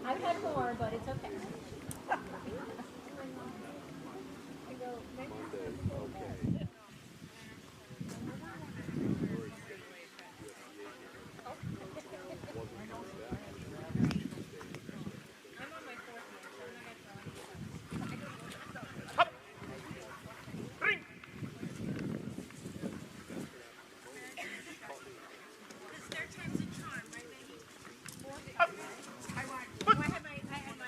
I've had more, but it's okay. I had my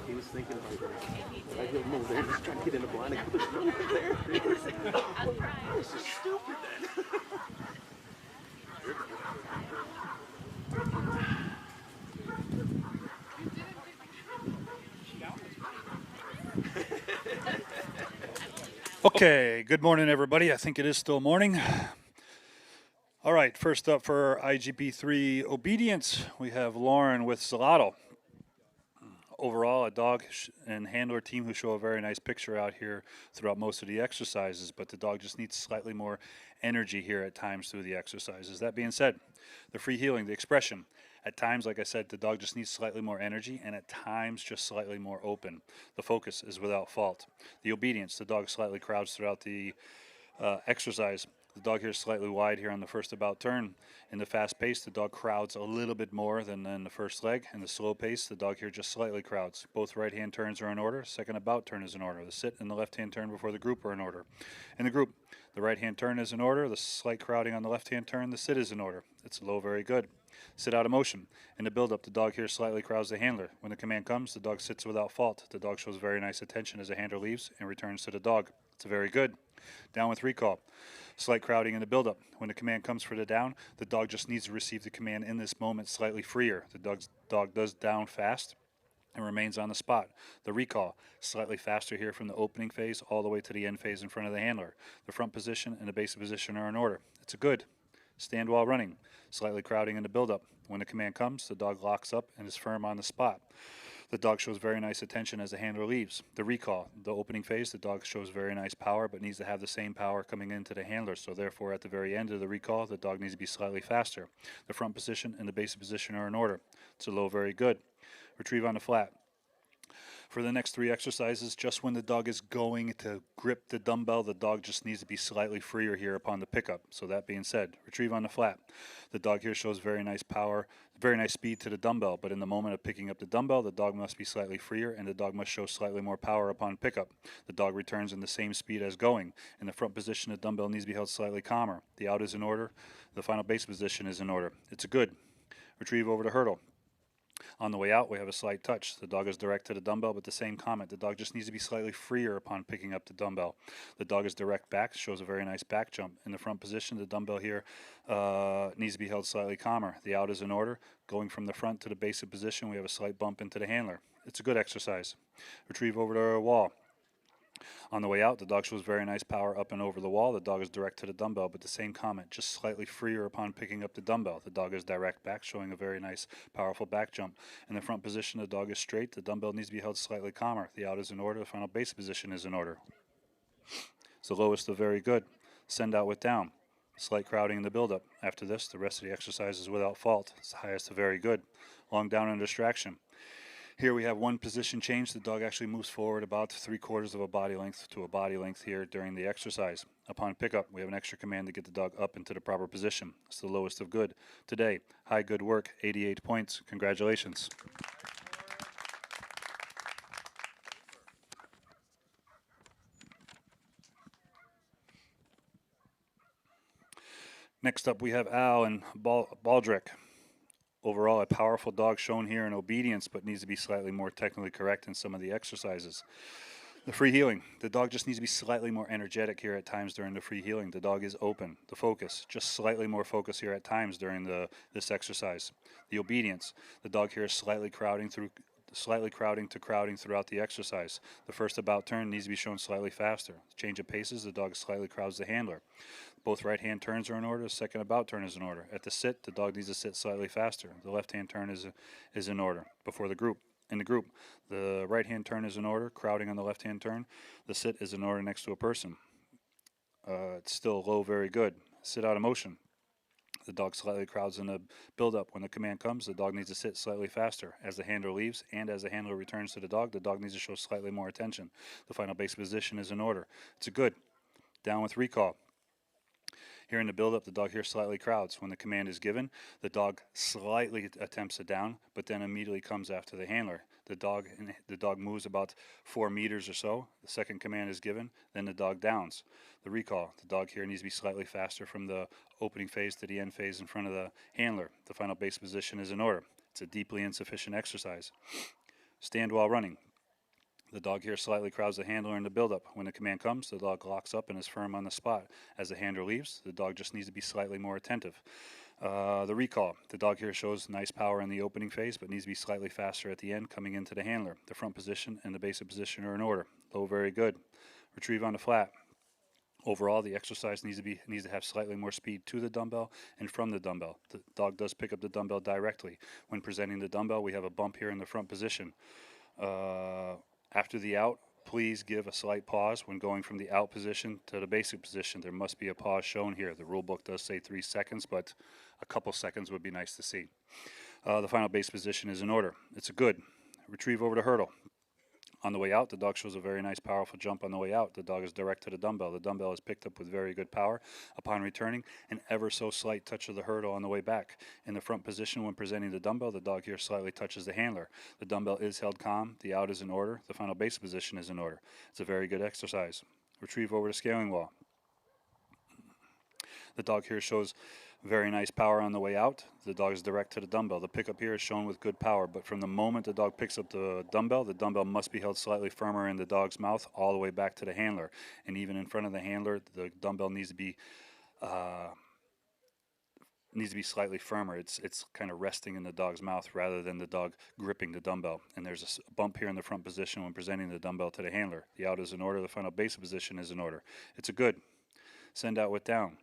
He was thinking about that. I don't know, they're just trying to get in the blind and put the over there. This is stupid then. Okay, good morning, everybody. I think it is still morning. All right, first up for IGP3 obedience, we have Lauren with Salado. Overall, a dog and handler team who show a very nice picture out here throughout most of the exercises, but the dog just needs slightly more energy here at times through the exercises. That being said, the free healing, the expression, at times, like I said, the dog just needs slightly more energy, and at times just slightly more open. The focus is without fault. The obedience, the dog slightly crowds throughout the exercise. The dog here is slightly wide here on the first about turn. In the fast pace, the dog crowds a little bit more than in the first leg. In the slow pace, the dog here just slightly crowds. Both right-hand turns are in order. Second about turn is in order. The sit and the left-hand turn before the group are in order. In the group, the right-hand turn is in order. The slight crowding on the left-hand turn, the sit is in order. It's low, very good. Sit out of motion. In the build-up, the dog here slightly crowds the handler. When the command comes, the dog sits without fault. The dog shows very nice attention as the handler leaves and returns to the dog. It's very good. Down with recall. Slight crowding in the build-up. When the command comes for the down, the dog just needs to receive the command in this moment slightly freer. The dog does down fast and remains on the spot. The recall, slightly faster here from the opening phase all the way to the end phase in front of the handler. The front position and the basic position are in order. It's a good. Stand while running. Slightly crowding in the build-up. When the command comes, the dog locks up and is firm on the spot. The dog shows very nice attention as the handler leaves. The recall, the opening phase, the dog shows very nice power, but needs to have the same power coming into the handler. So therefore, at the very end of the recall, the dog needs to be slightly faster. The front position and the basic position are in order. It's a low, very good. Retrieve on the flat. For the next 3 exercises, just when the dog is going to grip the dumbbell, the dog just needs to be slightly freer here upon the pickup. So that being said, retrieve on the flat. The dog here shows very nice power, very nice speed to the dumbbell, but in the moment of picking up the dumbbell, the dog must be slightly freer and the dog must show slightly more power upon pickup. The dog returns in the same speed as going. In the front position, the dumbbell needs to be held slightly calmer. The out is in order. The final base position is in order. It's a good. Retrieve over the hurdle. On the way out, we have a slight touch. The dog is direct to the dumbbell, but the same comment. The dog just needs to be slightly freer upon picking up the dumbbell. The dog is direct back, shows a very nice back jump. In the front position, the dumbbell here needs to be held slightly calmer. The out is in order. Going from the front to the basic position, we have a slight bump into the handler. It's a good exercise. Retrieve over the wall. On the way out, the dog shows very nice power up and over the wall. The dog is direct to the dumbbell, but the same comment, just slightly freer upon picking up the dumbbell. The dog is direct back, showing a very nice, powerful back jump. In the front position, the dog is straight. The dumbbell needs to be held slightly calmer. The out is in order. The final base position is in order. It's the lowest of very good. Send out with down. Slight crowding in the buildup. After this, the rest of the exercise is without fault. It's the highest of very good. Long down and distraction. Here we have one position change. The dog actually moves forward about 3/4 of a body length to a body length here during the exercise. Upon pickup, we have an extra command to get the dog up into the proper position. It's the lowest of good. Today, high good work, 88 points. Congratulations. Next up, we have Al and Baldrick. Overall, a powerful dog shown here in obedience, but needs to be slightly more technically correct in some of the exercises. The free healing. The dog just needs to be slightly more energetic here at times during the free healing. The dog is open. The focus, just slightly more focus here at times during this exercise. The obedience. The dog here is slightly crowding to crowding throughout the exercise. The first about turn needs to be shown slightly faster. Change of paces, the dog slightly crowds the handler. Both right-hand turns are in order. The second about turn is in order. At the sit, the dog needs to sit slightly faster. The left-hand turn is in order. Before the group, in the group, the right-hand turn is in order, crowding on the left-hand turn. The sit is in order next to a person. It's still low, very good. Sit out of motion. The dog slightly crowds in the build-up. When the command comes, the dog needs to sit slightly faster. As the handler leaves and as the handler returns to the dog needs to show slightly more attention. The final base position is in order. It's a good. Down with recall. Here in the build-up, the dog here slightly crowds. When the command is given, the dog slightly attempts a down, but then immediately comes after the handler. The dog moves about 4 meters or so. The second command is given, then the dog downs. The recall, the dog here needs to be slightly faster from the opening phase to the end phase in front of the handler. The final base position is in order. It's a deeply insufficient exercise. Stand while running. The dog here slightly crowds the handler in the build-up. When the command comes, the dog locks up and is firm on the spot. As the handler leaves, the dog just needs to be slightly more attentive. The recall. The dog here shows nice power in the opening phase, but needs to be slightly faster at the end, coming into the handler. The front position and the basic position are in order. Low, very good. Retrieve on the flat. Overall, the exercise needs to have slightly more speed to the dumbbell and from the dumbbell. The dog does pick up the dumbbell directly. When presenting the dumbbell, we have a bump here in the front position. After the out, please give a slight pause when going from the out position to the basic position. There must be a pause shown here. The rule book does say 3 seconds, but a couple seconds would be nice to see. The final base position is in order. It's a good. Retrieve over the hurdle. On the way out, the dog shows a very nice, powerful jump on the way out. The dog is direct to the dumbbell. The dumbbell is picked up with very good power. Upon returning, an ever so slight touch of the hurdle on the way back. In the front position when presenting the dumbbell, the dog here slightly touches the handler. The dumbbell is held calm. The out is in order. The final base position is in order. It's a very good exercise. Retrieve over the scaling wall. The dog here shows very nice power on the way out. The dog is direct to the dumbbell. The pickup here is shown with good power, but from the moment the dog picks up the dumbbell must be held slightly firmer in the dog's mouth all the way back to the handler. And even in front of the handler, the dumbbell needs to be slightly firmer. It's kind of resting in the dog's mouth rather than the dog gripping the dumbbell. And there's a bump here in the front position when presenting the dumbbell to the handler. The out is in order. The final base position is in order. It's a good. Send out with down.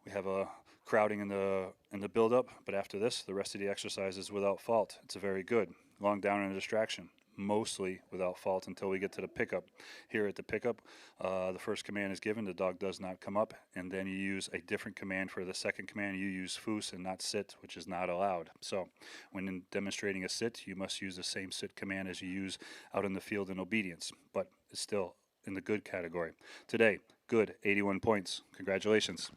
We have a crowding in the build-up, but after this, the rest of the exercise is without fault. It's a very good. long down and a distraction, mostly without fault until we get to the pickup. Here at the pickup, the first command is given, the dog does not come up, and then you use a different command for the second command. You use foos and not sit, which is not allowed. So when demonstrating a sit, you must use the same sit command as you use out in the field in obedience, but it's still in the good category. Today, good, 81 points. Congratulations.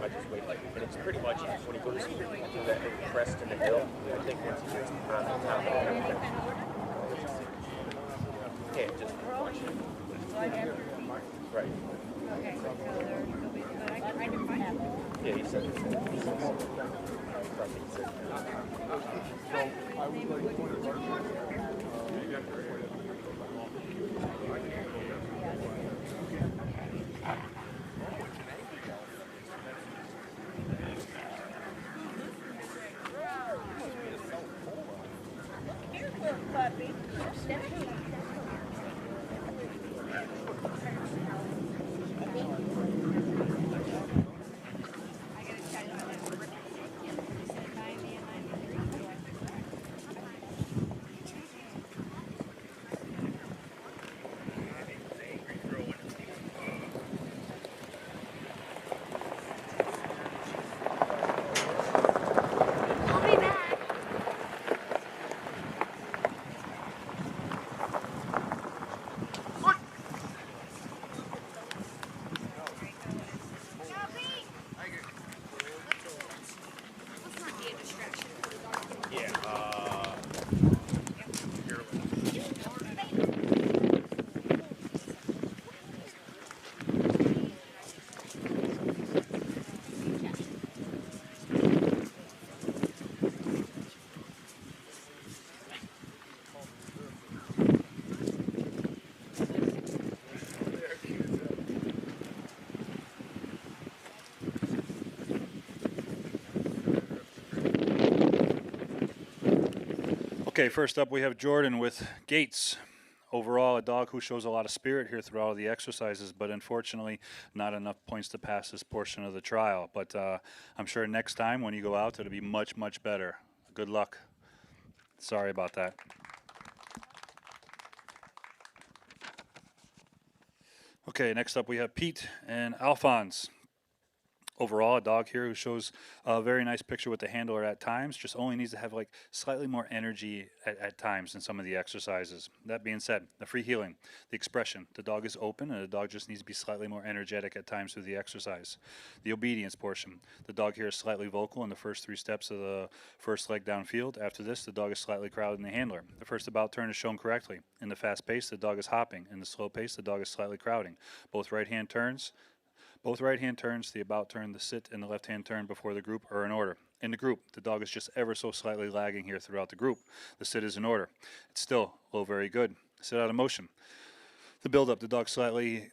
I just wait, and it's pretty much when he goes through that little crest in the hill, I think once he gets on the top of everything. Yeah, just watch it. Right. Yeah, he said Okay, first up we have Jordan with Gates. Overall, a dog who shows a lot of spirit here throughout all the exercises, but unfortunately not enough points to pass this portion of the trial. But I'm sure next time when you go out, it'll be much, much better. Good luck. Sorry about that. Okay, next up we have Pete and Alphonse. Overall, a dog here who shows a very nice picture with the handler at times, just only needs to have like slightly more energy at times in some of the exercises. That being said, the free healing, the expression, the dog is open and the dog just needs to be slightly more energetic at times through the exercise. The obedience portion, the dog here is slightly vocal in the first 3 steps of the first leg downfield. After this, the dog is slightly crowded in the handler. The first about turn is shown correctly. In the fast pace, the dog is hopping. In the slow pace, the dog is slightly crowding. Both right-hand turns, the about turn, the sit, and the left-hand turn before the group are in order. In the group, the dog is just ever so slightly lagging here throughout the group. The sit is in order. It's still low, very good. Sit out of motion. The build-up, the dog slightly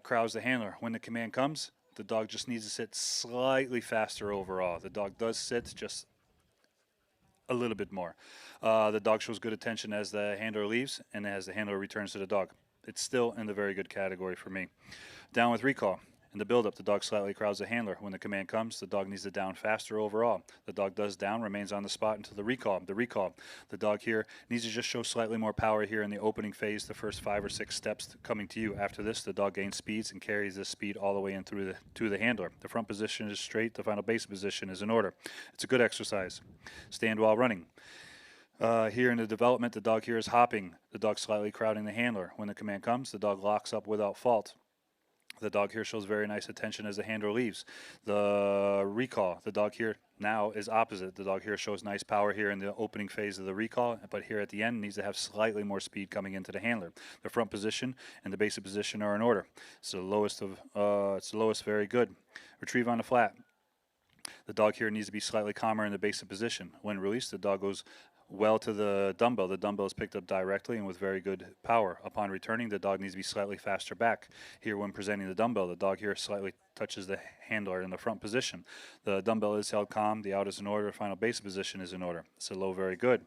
crowds the handler. When the command comes, the dog just needs to sit slightly faster overall. The dog does sit just a little bit more. The dog shows good attention as the handler leaves and as the handler returns to the dog. It's still in the very good category for me. Down with recall. In the build-up, the dog slightly crowds the handler. When the command comes, the dog needs to down faster overall. The dog does down, remains on the spot until the recall. The dog here needs to just show slightly more power here in the opening phase, the first 5 or 6 steps coming to you. After this, the dog gains speeds and carries this speed all the way in through to the handler. The front position is straight. The final base position is in order. It's a good exercise. Stand while running. Here in the development, the dog here is hopping. The dog slightly crowding the handler. When the command comes, the dog locks up without fault. The dog here shows very nice attention as the handler leaves. The recall, the dog here now is opposite. The dog here shows nice power here in the opening phase of the recall, but here at the end needs to have slightly more speed coming into the handler. The front position and the basic position are in order. It's the lowest, very good. Retrieve on the flat. The dog here needs to be slightly calmer in the basic position. When released, the dog goes well to the dumbbell. The dumbbell is picked up directly and with very good power. Upon returning, the dog needs to be slightly faster back. Here, when presenting the dumbbell, the dog here slightly touches the handler in the front position. The dumbbell is held calm. The out is in order. Final base position is in order. It's a low, very good.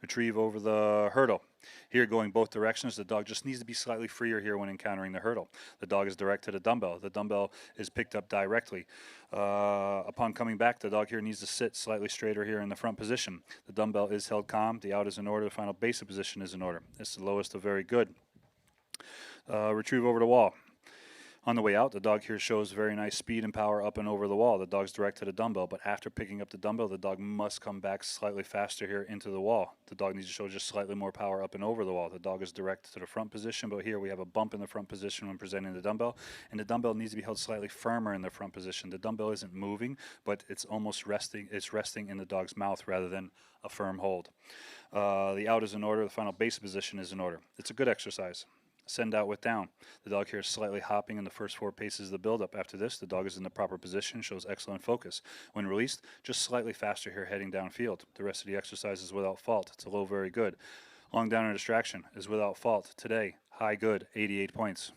Retrieve over the hurdle. Here, going both directions, the dog just needs to be slightly freer here when encountering the hurdle. The dog is direct to the dumbbell. The dumbbell is picked up directly. Upon coming back, the dog here needs to sit slightly straighter here in the front position. The dumbbell is held calm. The out is in order. The final basic position is in order. It's the lowest of very good. Retrieve over the wall. On the way out, the dog here shows very nice speed and power up and over the wall. The dog's direct to the dumbbell, but after picking up the dumbbell, the dog must come back slightly faster here into the wall. The dog needs to show just slightly more power up and over the wall. The dog is direct to the front position, but here we have a bump in the front position when presenting the dumbbell, and the dumbbell needs to be held slightly firmer in the front position. The dumbbell isn't moving, but it's almost resting. It's resting in the dog's mouth rather than a firm hold. The out is in order. The final base position is in order. It's a good exercise. Send out with down. The dog here is slightly hopping in the first 4 paces of the build-up. After this, the dog is in the proper position, shows excellent focus. When released, just slightly faster here heading downfield. The rest of the exercise is without fault. It's a low, very good. Long down and distraction is without fault. Today, high good, 88 points.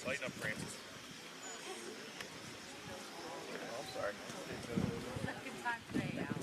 Lighten up, Francis. Oh, I'm sorry. Second time today, Al.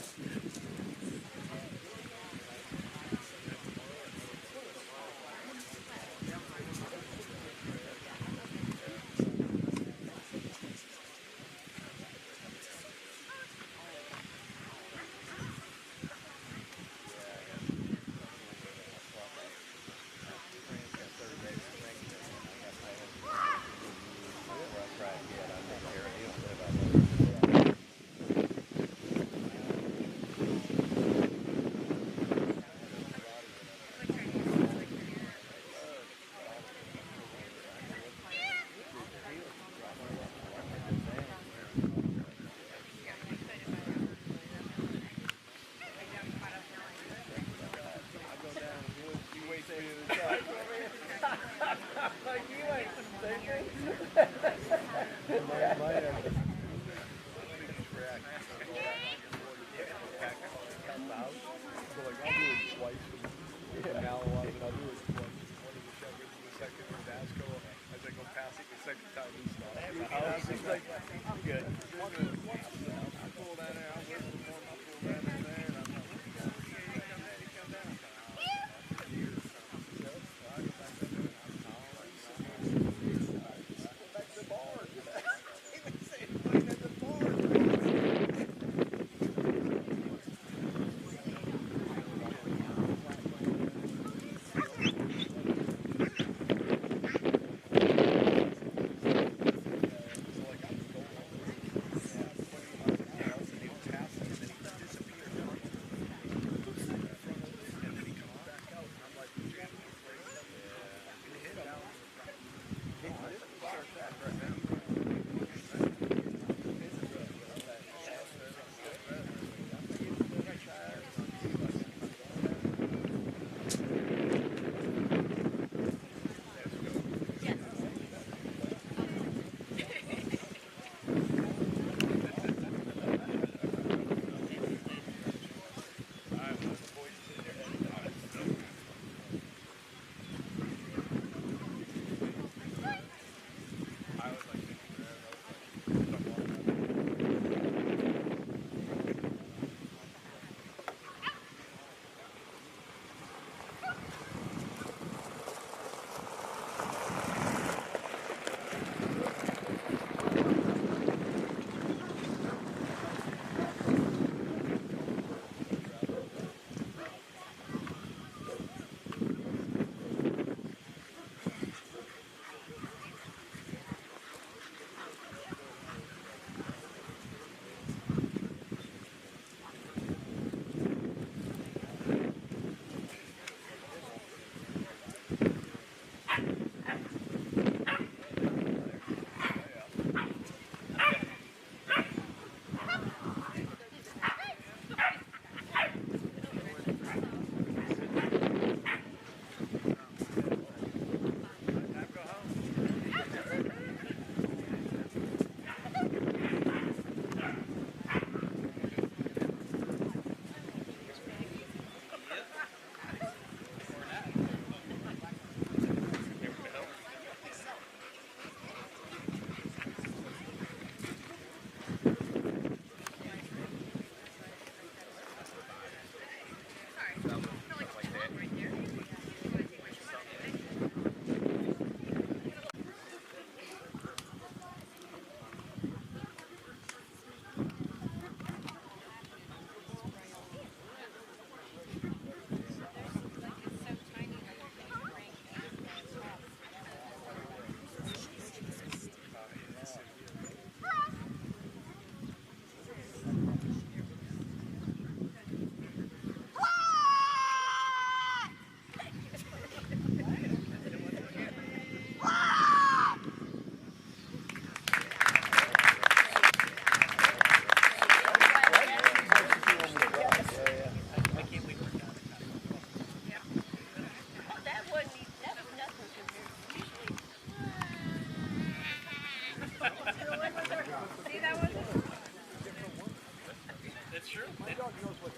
true. My dog knows what.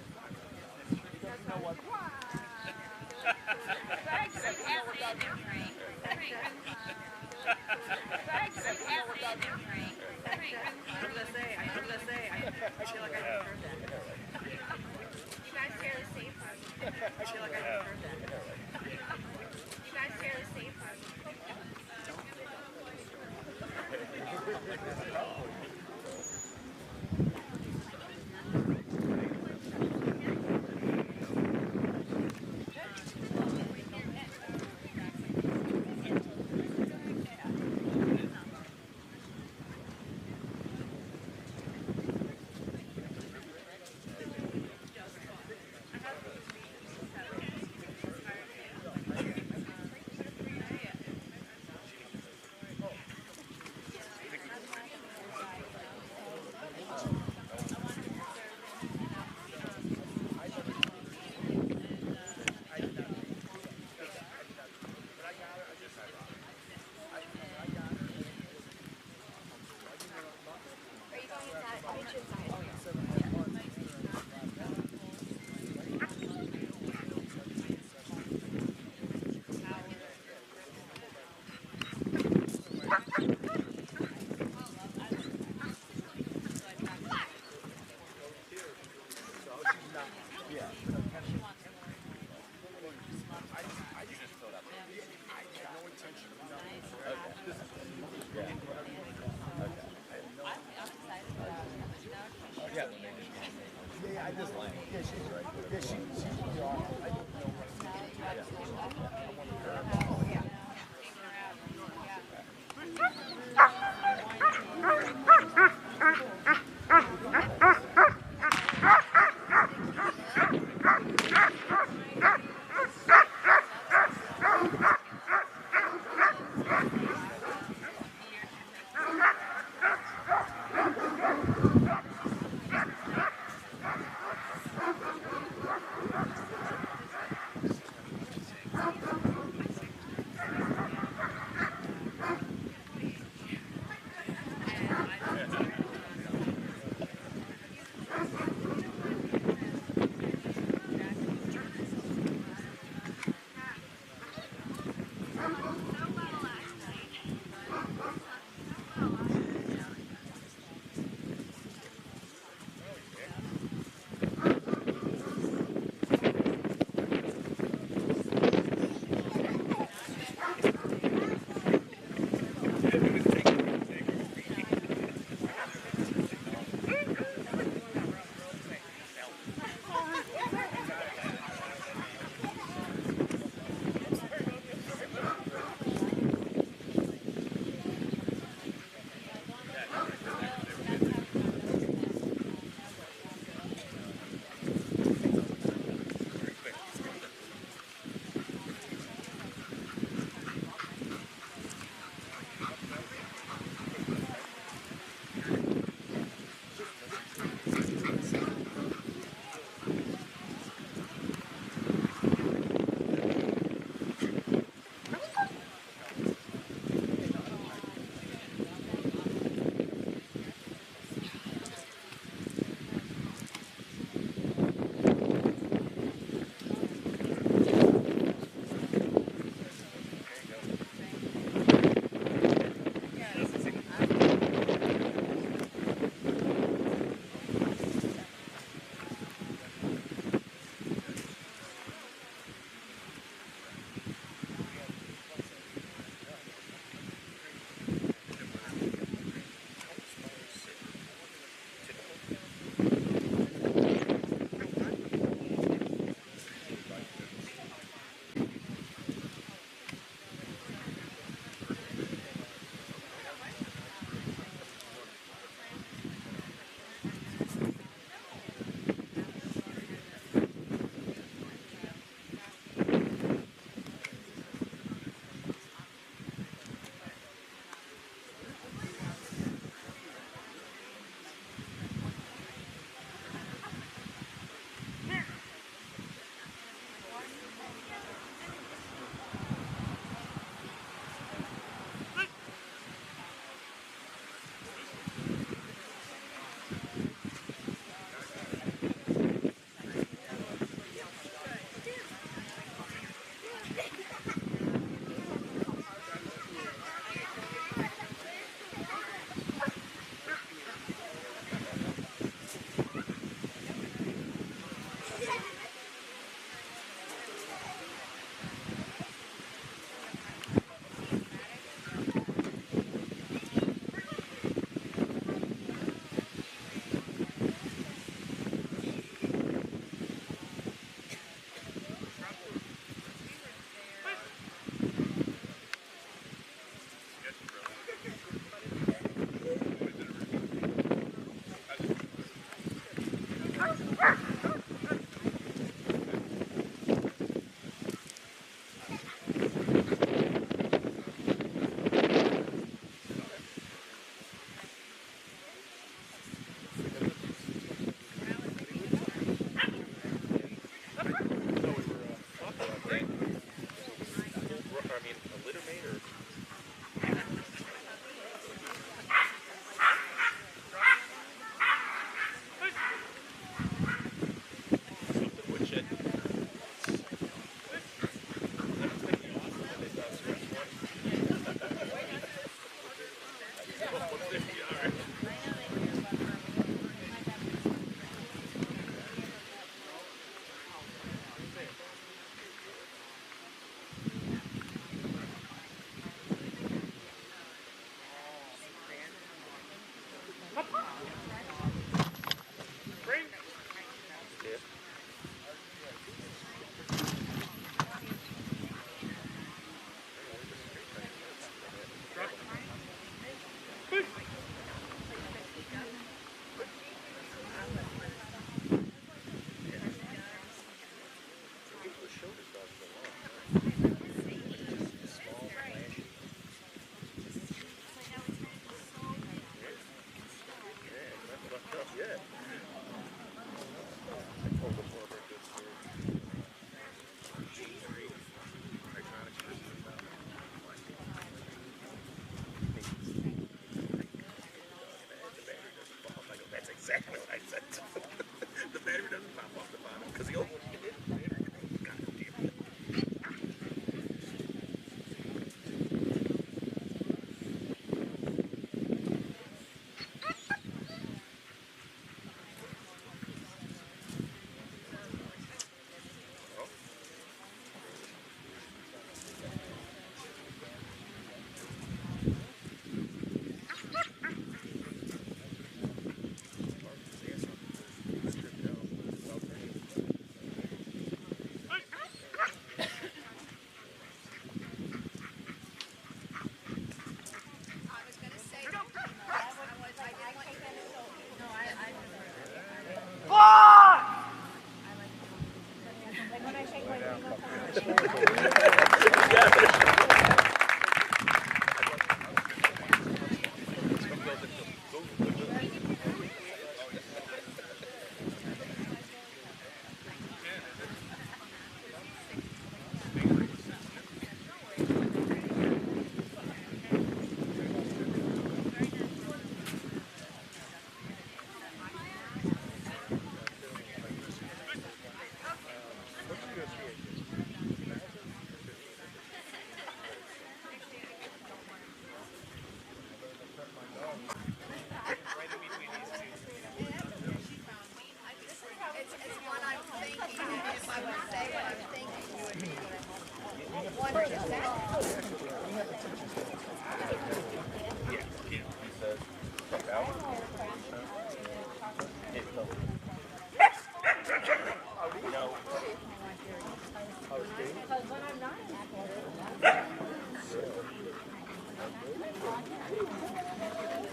He doesn't know what. Thanks.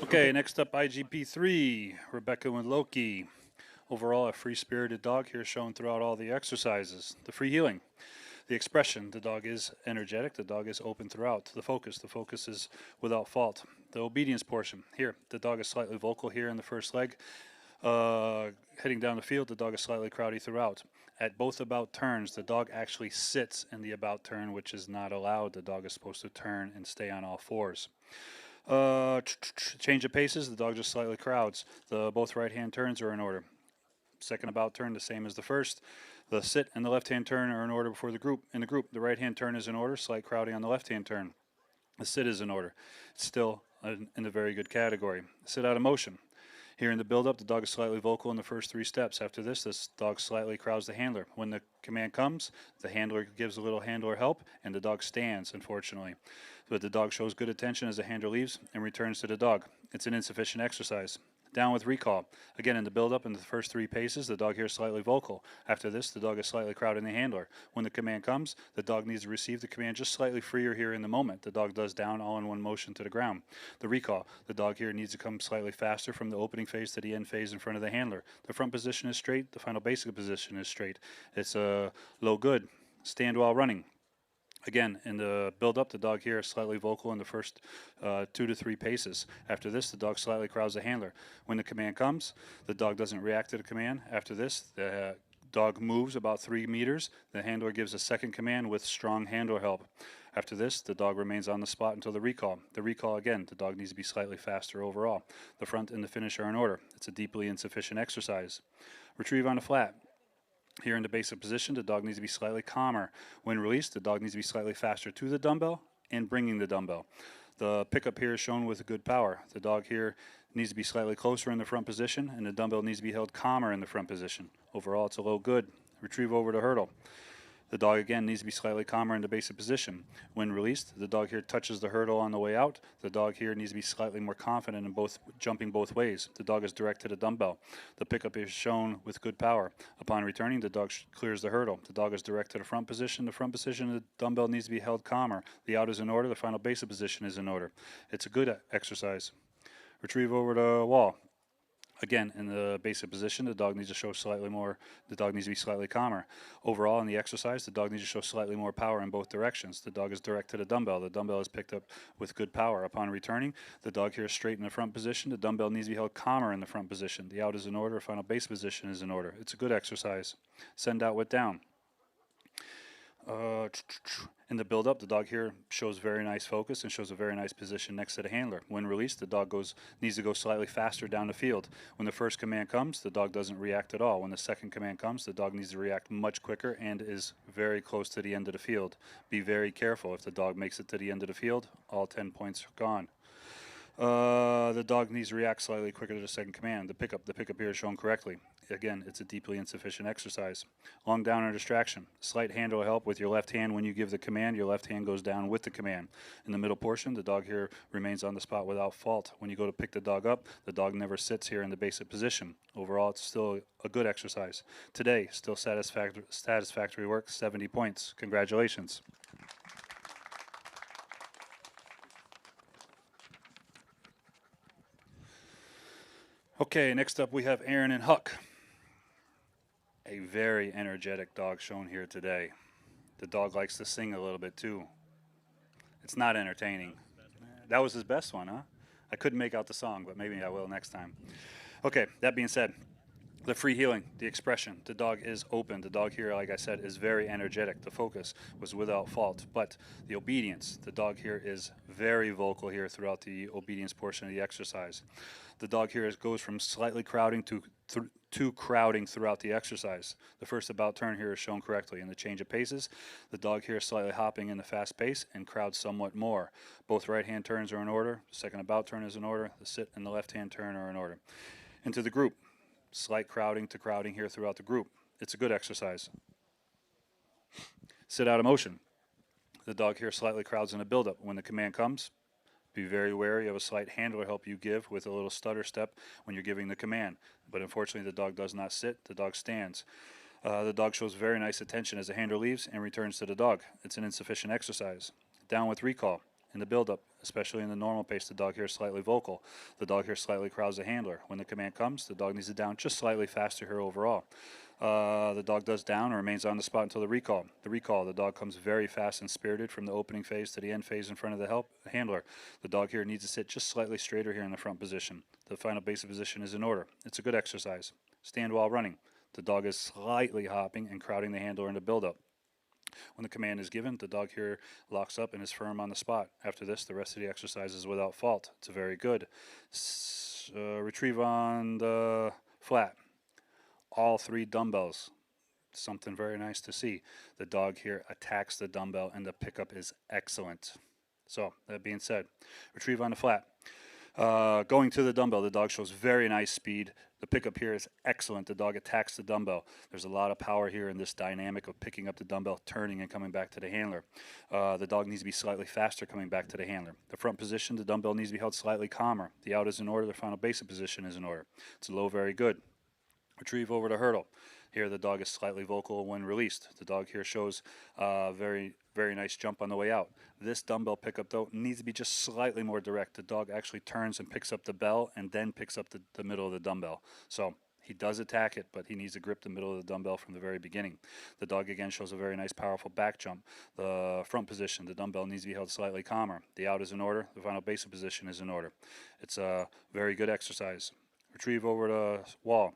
Okay, next up IGP3, Rebecca and Loki. Overall, a free-spirited dog here shown throughout all the exercises. The free healing, the expression, the dog is energetic, the dog is open throughout. The focus is without fault. The obedience portion, here, the dog is slightly vocal here in the first leg. Heading down the field, the dog is slightly crowdy throughout. At both about turns, the dog actually sits in the about turn, which is not allowed. The dog is supposed to turn and stay on all fours. Change of paces, the dog just slightly crowds. The both right-hand turns are in order. Second about turn, the same as the first. The sit and the left-hand turn are in order before the group. In the group, the right-hand turn is in order, slight crowding on the left-hand turn. The sit is in order. It's still in a very good category. Sit out of motion. Here in the build-up, the dog is slightly vocal in the first 3 steps. After this dog slightly crowds the handler. When the command comes, the handler gives a little handler help, and the dog stands, unfortunately. But the dog shows good attention as the handler leaves and returns to the dog. It's an insufficient exercise. Down with recall. Again, in the build-up, in the first 3 paces, the dog here is slightly vocal. After this, the dog is slightly crowding the handler. When the command comes, the dog needs to receive the command just slightly freer here in the moment. The dog does down all in one motion to the ground. The recall. The dog here needs to come slightly faster from the opening phase to the end phase in front of the handler. The front position is straight. The final basic position is straight. It's low good. Stand while running. Again, in the build-up, the dog here is slightly vocal in the first 2 to 3 paces. After this, the dog slightly crowds the handler. When the command comes, the dog doesn't react to the command. After this, the dog moves about 3 meters. The handler gives a second command with strong handler help. After this, the dog remains on the spot until the recall. The recall, again, the dog needs to be slightly faster overall. The front and the finish are in order. It's a deeply insufficient exercise. Retrieve on the flat. Here in the basic position, the dog needs to be slightly calmer. When released, the dog needs to be slightly faster to the dumbbell and bringing the dumbbell. The pickup here is shown with good power. The dog here needs to be slightly closer in the front position, and the dumbbell needs to be held calmer in the front position. Overall, it's a low good. Retrieve over the hurdle. The dog again needs to be slightly calmer in the basic position. When released, the dog here touches the hurdle on the way out. The dog here needs to be slightly more confident in jumping both ways. The dog is direct to the dumbbell. The pickup is shown with good power. Upon returning, the dog clears the hurdle. The dog is direct to the front position. The front position of the dumbbell needs to be held calmer. The out is in order. The final basic position is in order. It's a good exercise. Retrieve over the wall. Again, in the basic position, the dog needs to show slightly more, the dog needs to be slightly calmer. Overall, in the exercise, the dog needs to show slightly more power in both directions. The dog is direct to the dumbbell. The dumbbell is picked up with good power. Upon returning, the dog here is straight in the front position. The dumbbell needs to be held calmer in the front position. The out is in order. Final base position is in order. It's a good exercise. Send out with down. In the build-up, the dog here shows very nice focus and shows a very nice position next to the handler. When released, the dog needs to go slightly faster down the field. When the first command comes, the dog doesn't react at all. When the second command comes, the dog needs to react much quicker and is very close to the end of the field. Be very careful. If the dog makes it to the end of the field, all 10 points are gone. The dog needs to react slightly quicker to the second command. The pickup here is shown correctly. Again, it's a deeply insufficient exercise. Long down or distraction. Slight handle help with your left hand. When you give the command, your left hand goes down with the command. In the middle portion, the dog here remains on the spot without fault. When you go to pick the dog up, the dog never sits here in the basic position. Overall, it's still a good exercise. Today, still satisfactory work, 70 points. Congratulations. Okay, next up we have Aaron and Huck. A very energetic dog shown here today. The dog likes to sing a little bit too. It's not entertaining. That was his best one, huh? I couldn't make out the song, but maybe I will next time. Okay, that being said, the free healing, the expression, the dog is open. The dog here, like I said, is very energetic. The focus was without fault. But the obedience, the dog here is very vocal here throughout the obedience portion of the exercise. The dog here goes from slightly crowding to crowding throughout the exercise. The first about turn here is shown correctly. In the change of paces, the dog here is slightly hopping in the fast pace and crowds somewhat more. Both right-hand turns are in order. The second about turn is in order. The sit and the left-hand turn are in order. Into the group. Slight crowding to crowding here throughout the group. It's a good exercise. Sit out of motion. The dog here slightly crowds in a buildup. When the command comes, be very wary of a slight handler help you give with a little stutter step when you're giving the command. But unfortunately, the dog does not sit. The dog stands. The dog shows very nice attention as the handler leaves and returns to the dog. It's an insufficient exercise. Down with recall. In the build-up, especially in the normal pace, the dog here is slightly vocal. The dog here slightly crowds the handler. When the command comes, the dog needs to down just slightly faster here overall. The dog does down and remains on the spot until the recall. The dog comes very fast and spirited from the opening phase to the end phase in front of the handler. The dog here needs to sit just slightly straighter here in the front position. The final basic position is in order. It's a good exercise. Stand while running. The dog is slightly hopping and crowding the handler in the build-up. When the command is given, the dog here locks up and is firm on the spot. After this, the rest of the exercise is without fault. It's very good. Retrieve on the flat. All 3 dumbbells. Something very nice to see. The dog here attacks the dumbbell and the pickup is excellent. So, that being said, retrieve on the flat. Going to the dumbbell, the dog shows very nice speed. The pickup here is excellent. The dog attacks the dumbbell. There's a lot of power here in this dynamic of picking up the dumbbell, turning, and coming back to the handler. The dog needs to be slightly faster coming back to the handler. The front position, the dumbbell needs to be held slightly calmer. The out is in order. The final basic position is in order. It's low, very good. Retrieve over the hurdle. Here the dog is slightly vocal when released. The dog here shows very nice jump on the way out. This dumbbell pickup, though, needs to be just slightly more direct. The dog actually turns and picks up the bell and then picks up the middle of the dumbbell. So he does attack it, but he needs to grip the middle of the dumbbell from the very beginning. The dog again shows a very nice powerful back jump. The front position, the dumbbell needs to be held slightly calmer. The out is in order. The final basic position is in order. It's a very good exercise. Retrieve over the wall.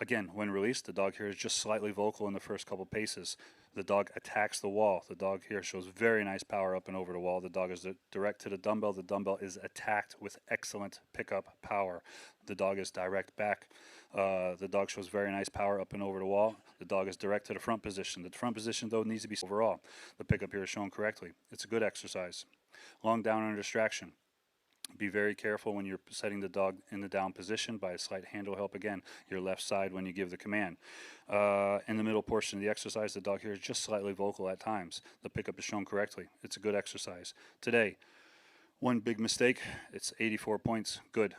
Again, when released, the dog here is just slightly vocal in the first couple paces. The dog attacks the wall. The dog here shows very nice power up and over the wall. The dog is direct to the dumbbell. The dumbbell is attacked with excellent pickup power. The dog is direct back. The dog shows very nice power up and over the wall. The dog is direct to the front position. The front position, though, needs to be overall. The pickup here is shown correctly. It's a good exercise. Long down under distraction. Be very careful when you're setting the dog in the down position by a slight handle help, again, your left side when you give the command. In the middle portion of the exercise, the dog here is just slightly vocal at times. The pickup is shown correctly. It's a good exercise. Today, one big mistake, it's 84 points. Good.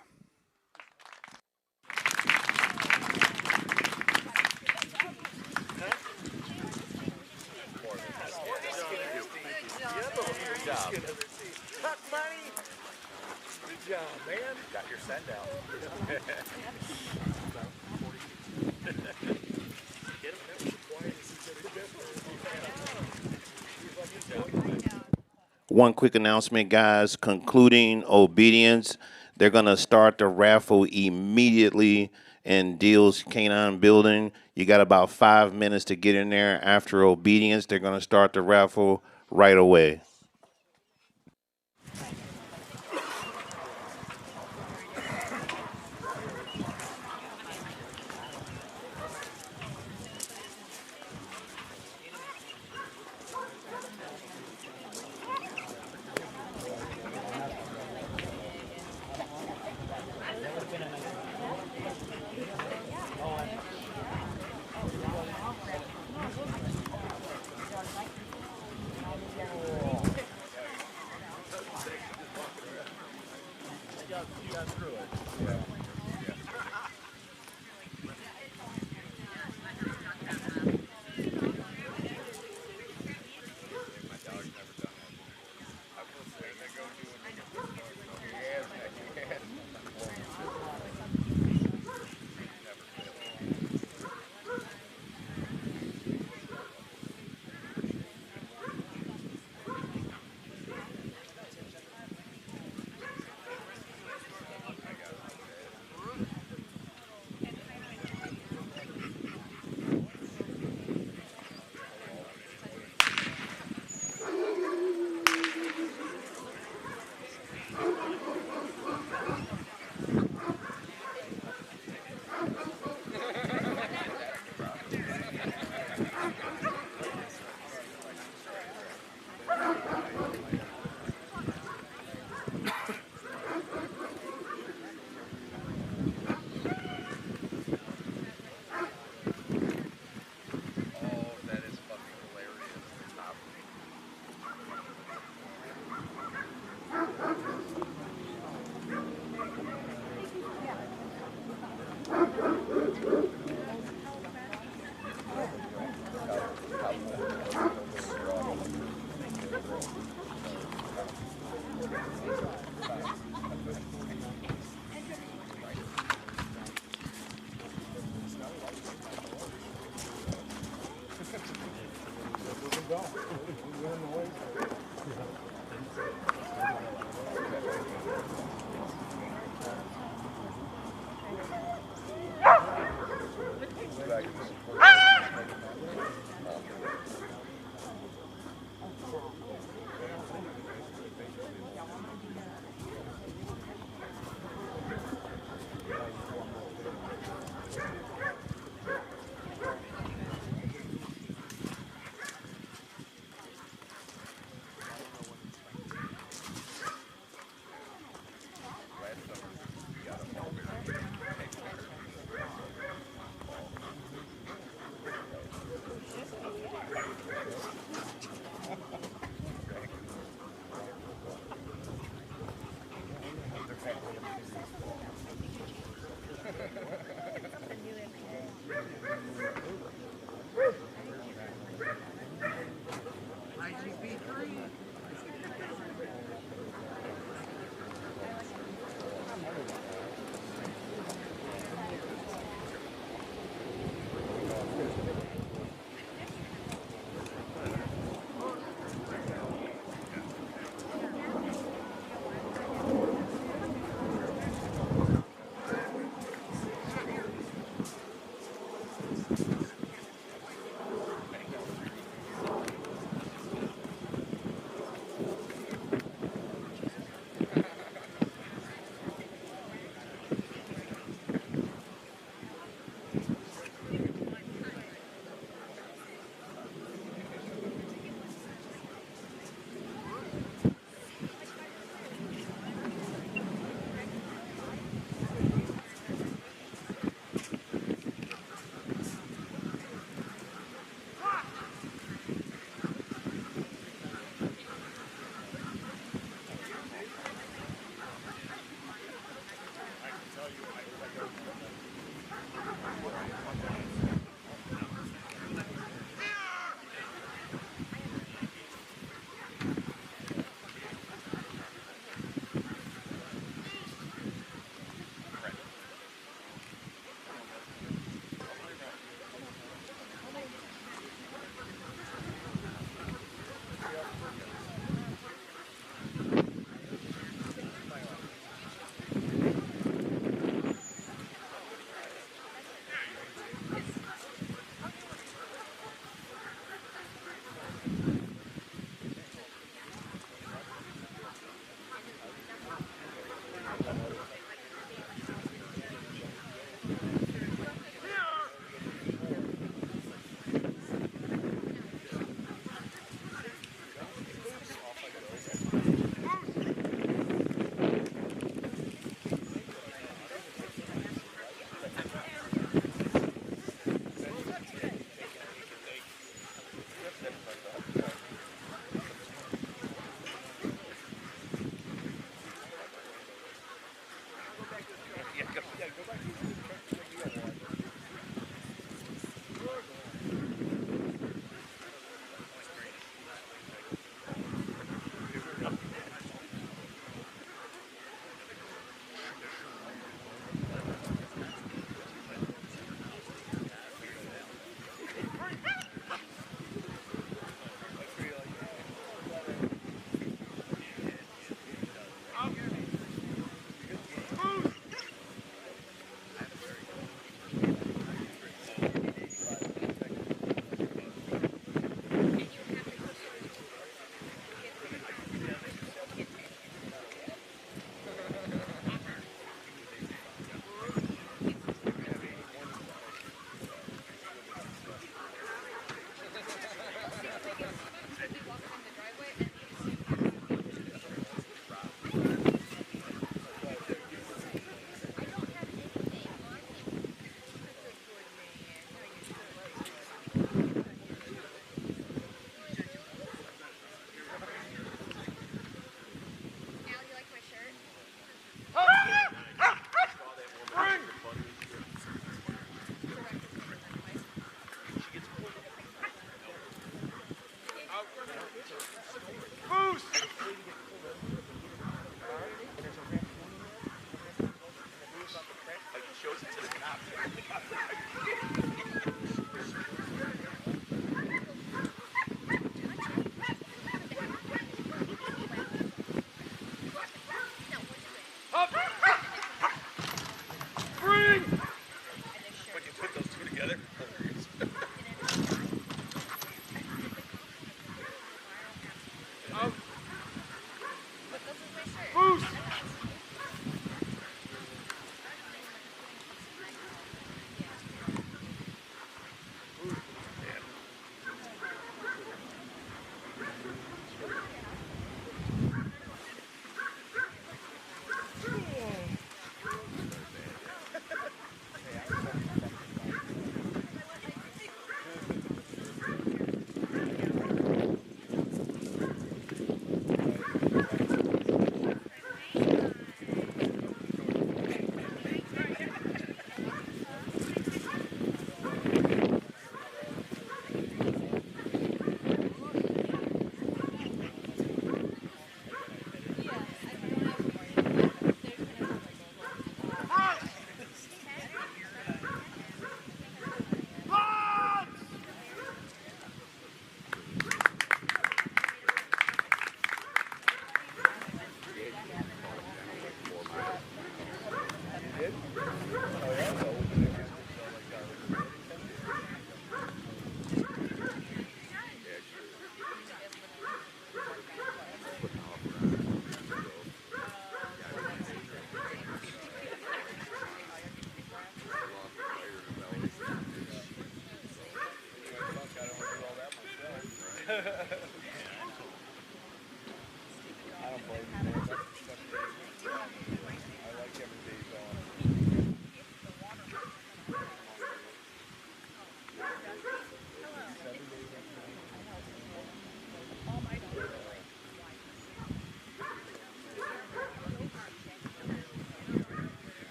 Good job. Huck, buddy. Good job, man. Got your send out. One quick announcement, guys. Concluding obedience. They're going to start the raffle immediately in Deal's Canine Building. You got about 5 minutes to get in there. After obedience, they're going to start the raffle right away.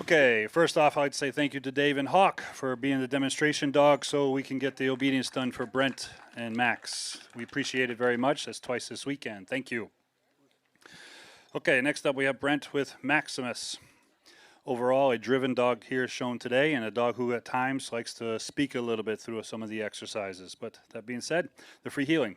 Okay, first off, I'd say thank you to Dave and Huck for being the demonstration dog so we can get the obedience done for Brent and Max. We appreciate it very much. That's twice this weekend. Thank you. Okay, next up we have Brent with Maximus. Overall, a driven dog here shown today, and a dog who at times likes to speak a little bit through some of the exercises. But that being said, the free healing.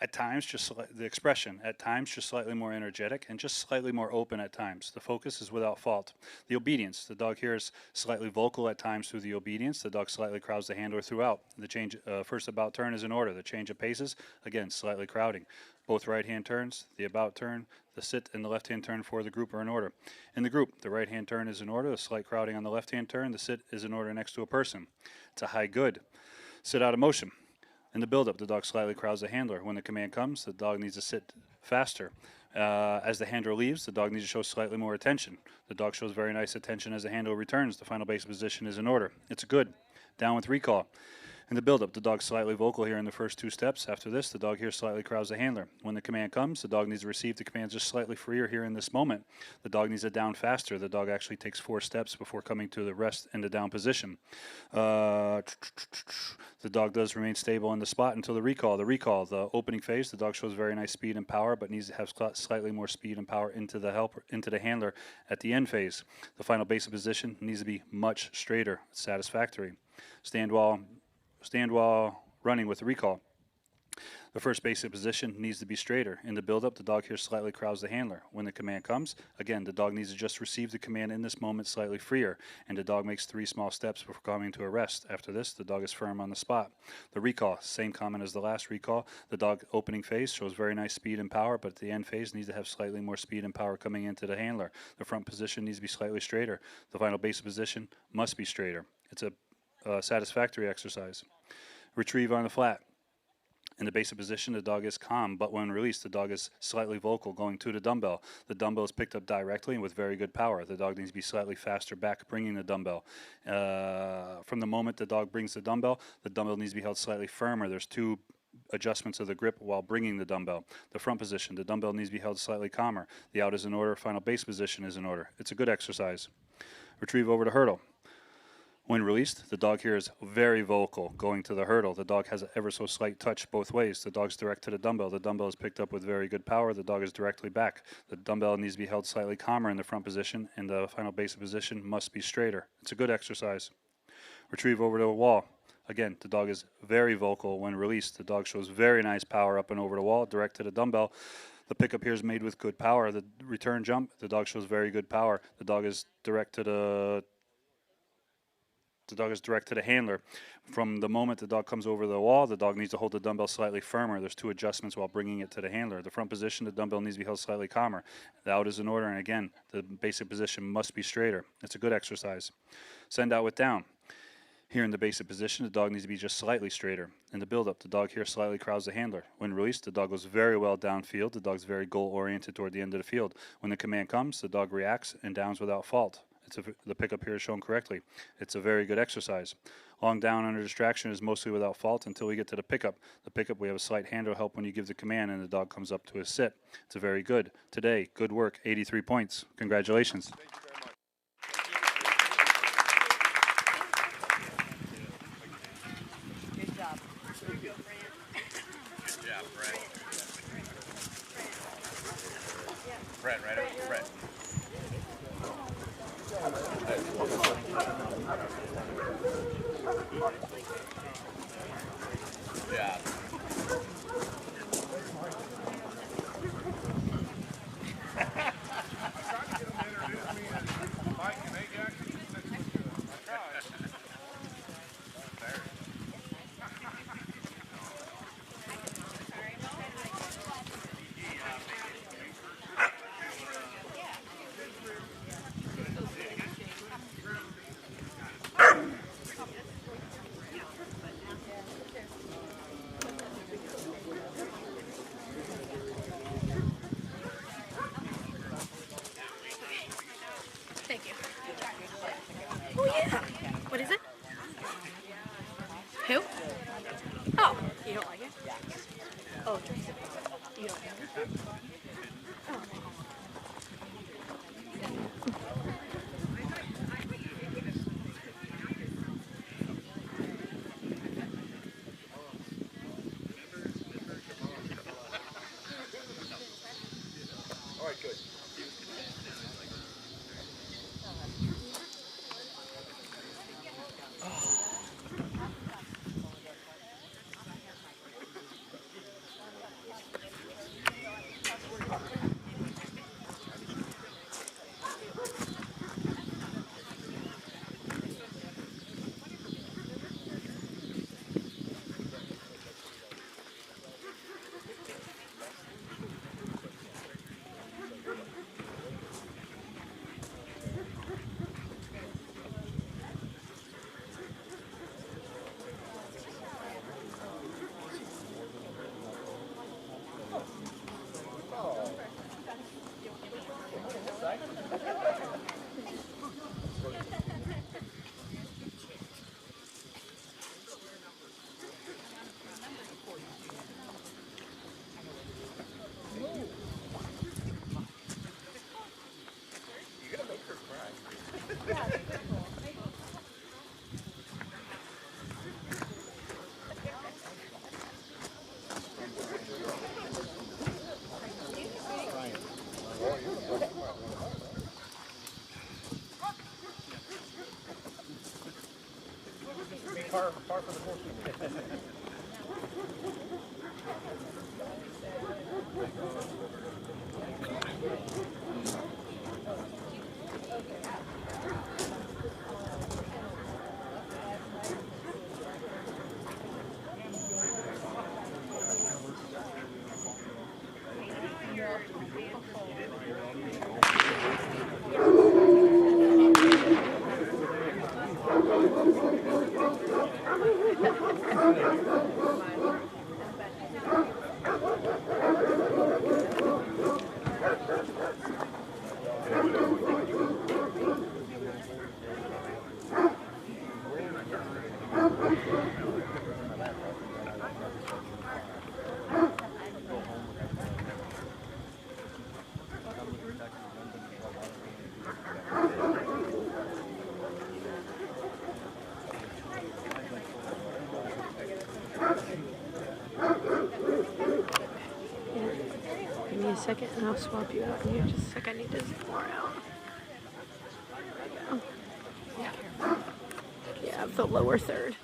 At times, just the expression, at times just slightly more energetic and just slightly more open at times. The focus is without fault. The obedience, the dog here is slightly vocal at times through the obedience. The dog slightly crowds the handler throughout. The change, first about turn is in order. The change of paces, again, slightly crowding. Both right hand turns, the about turn, the sit and the left hand turn for the group are in order. In the group, the right hand turn is in order, the slight crowding on the left hand turn, the sit is in order next to a person. It's a high good. Sit out of motion. In the build-up, the dog slightly crowds the handler. When the command comes, the dog needs to sit faster. As the handler leaves, the dog needs to show slightly more attention. The dog shows very nice attention as the handler returns. The final base position is in order. It's good. Down with recall. In the build-up, the dog's slightly vocal here in the first two steps. After this, the dog here slightly crowds the handler. When the command comes, the dog needs to receive the command just slightly freer here in this moment. The dog needs it down faster. The dog actually takes 4 steps before coming to the rest in the down position. The dog does remain stable in the spot until the recall. The recall, the opening phase, the dog shows very nice speed and power, but needs to have slightly more speed and power into the helper, into the handler at the end phase. The final basic position needs to be much straighter, satisfactory. Stand while running with the recall. The first basic position needs to be straighter. In the build-up, the dog here slightly crowds the handler. When the command comes, again, the dog needs to just receive the command in this moment slightly freer, and the dog makes 3 small steps before coming to a rest. After this, the dog is firm on the spot. The recall, same comment as the last recall. The dog opening phase shows very nice speed and power, but at the end phase needs to have slightly more speed and power coming into the handler. The front position needs to be slightly straighter. The final basic position must be straighter. It's a satisfactory exercise. Retrieve on the flat. In the basic position, the dog is calm, but when released, the dog is slightly vocal, going to the dumbbell. The dumbbell is picked up directly and with very good power. The dog needs to be slightly faster back, bringing the dumbbell. From the moment the dog brings the dumbbell needs to be held slightly firmer. There's 2 adjustments of the grip while bringing the dumbbell. The front position, the dumbbell needs to be held slightly calmer. The out is in order, final base position is in order. It's a good exercise. Retrieve over to hurdle. When released, the dog here is very vocal, going to the hurdle. The dog has an ever so slight touch both ways. The dog's direct to the dumbbell. The dumbbell is picked up with very good power. The dog is directly back. The dumbbell needs to be held slightly calmer in the front position, and the final basic position must be straighter. It's a good exercise. Retrieve over to a wall. Again, the dog is very vocal when released. The dog shows very nice power up and over the wall, direct to the dumbbell. The pickup here is made with good power. The return jump, the dog shows very good power. The dog is direct to the handler. From the moment the dog comes over the wall, the dog needs to hold the dumbbell slightly firmer. There's 2 adjustments while bringing it to the handler. The front position, the dumbbell needs to be held slightly calmer. The out is in order, and again, the basic position must be straighter. It's a good exercise. Send out with down. Here in the basic position, the dog needs to be just slightly straighter. In the build-up, the dog here slightly crowds the handler. When released, the dog goes very well downfield. The dog's very goal-oriented toward the end of the field. When the command comes, the dog reacts and downs without fault. The pickup here is shown correctly. It's a very good exercise. Long down under distraction is mostly without fault until we get to the pickup. The pickup, we have a slight handle help when you give the command and the dog comes up to a sit. It's a very good. Today, good work, 83 points. Congratulations. Good job. Good job, Brent. Brent, right over Brent. Yeah. Thank you. Oh yeah. What is it? Who? Oh, you don't like it? Oh, you don't like it? Oh. All right, good. Par for the 14. second, and I'll swap you out in here. Just a sec. I need to zoom more out. There we go. Yeah, the lower third.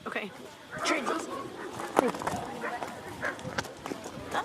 Okay. Transies. Thank you. Ah.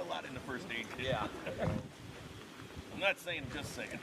a lot in the first aid kit. Yeah. I'm not saying, just saying.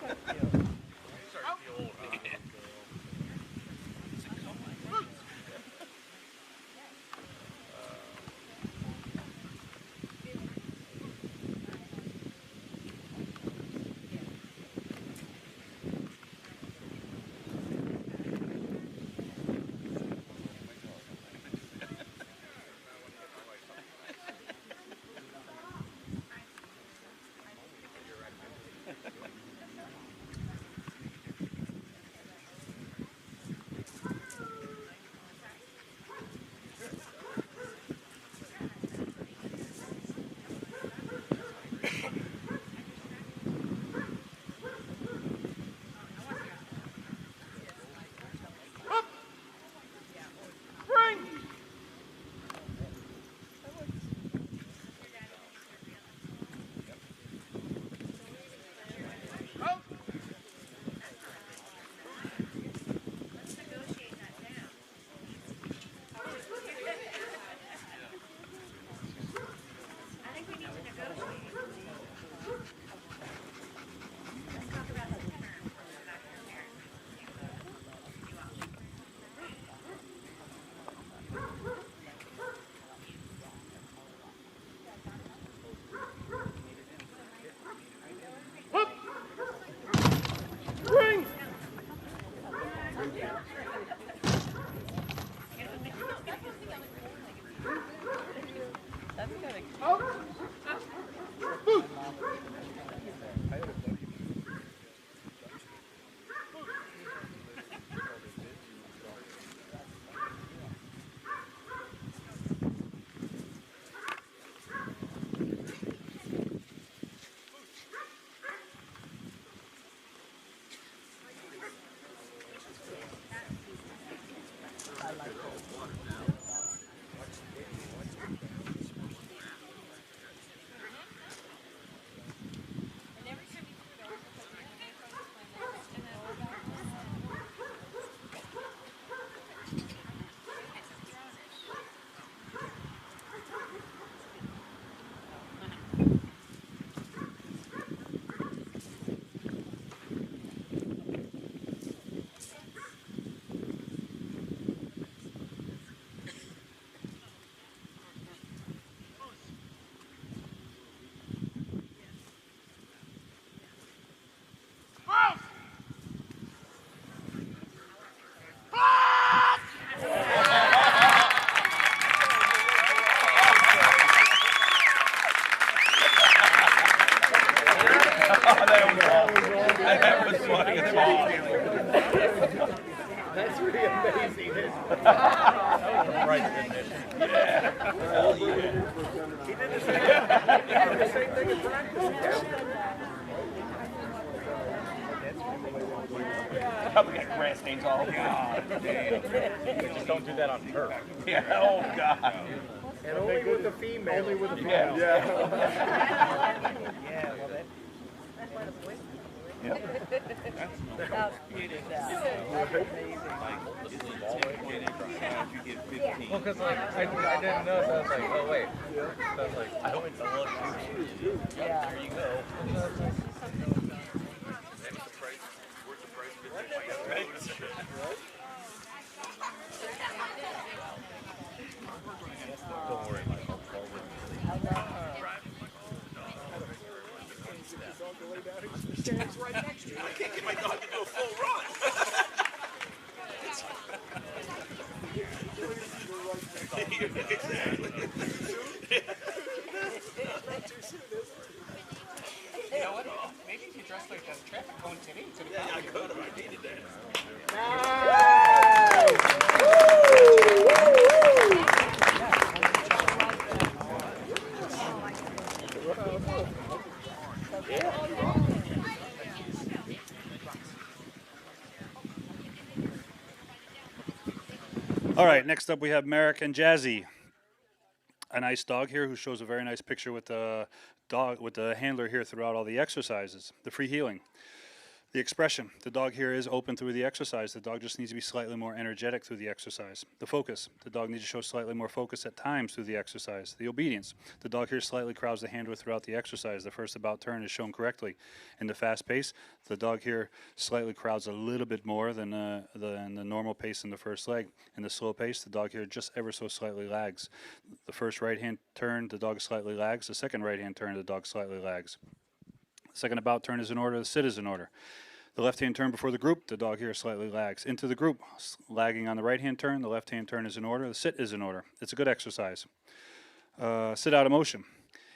That's really amazing. Right, didn't it? Hell yeah. He did the same thing in practice. Probably got grass stains all over. God damn. Just don't do that on turf. Yeah, oh God. And only with the female. Only with the female. Yeah. Yeah, well, that. Well, because like I didn't know, so I was like, oh wait. So I was like, I went to look. Yeah. There you go. Don't worry, Michael. Stands right next to you. I can't get my dog to do a full run. You know what? Maybe if you dress like a traffic cone today, it's gonna I could have. I needed that. All right, next up we have Merrick and Jazzy, a nice dog here who shows a very nice picture with the dog, with the handler here throughout all the exercises, the free healing. The expression, the dog here is open through the exercise. The dog just needs to be slightly more energetic through the exercise. The focus, the dog needs to show slightly more focus at times through the exercise. The obedience, the dog here slightly crowds the handler throughout the exercise. The first about turn is shown correctly. In the fast pace, the dog here slightly crowds a little bit more than the normal pace in the first leg. In the slow pace, the dog here just ever so slightly lags. The first right hand turn, the dog slightly lags. The second right hand turn, the dog slightly lags. The second about turn is in order. The sit is in order. The left-hand turn before the group, the dog here slightly lags. Into the group, lagging on the right-hand turn. The left-hand turn is in order. The sit is in order. It's a good exercise. Sit out of motion.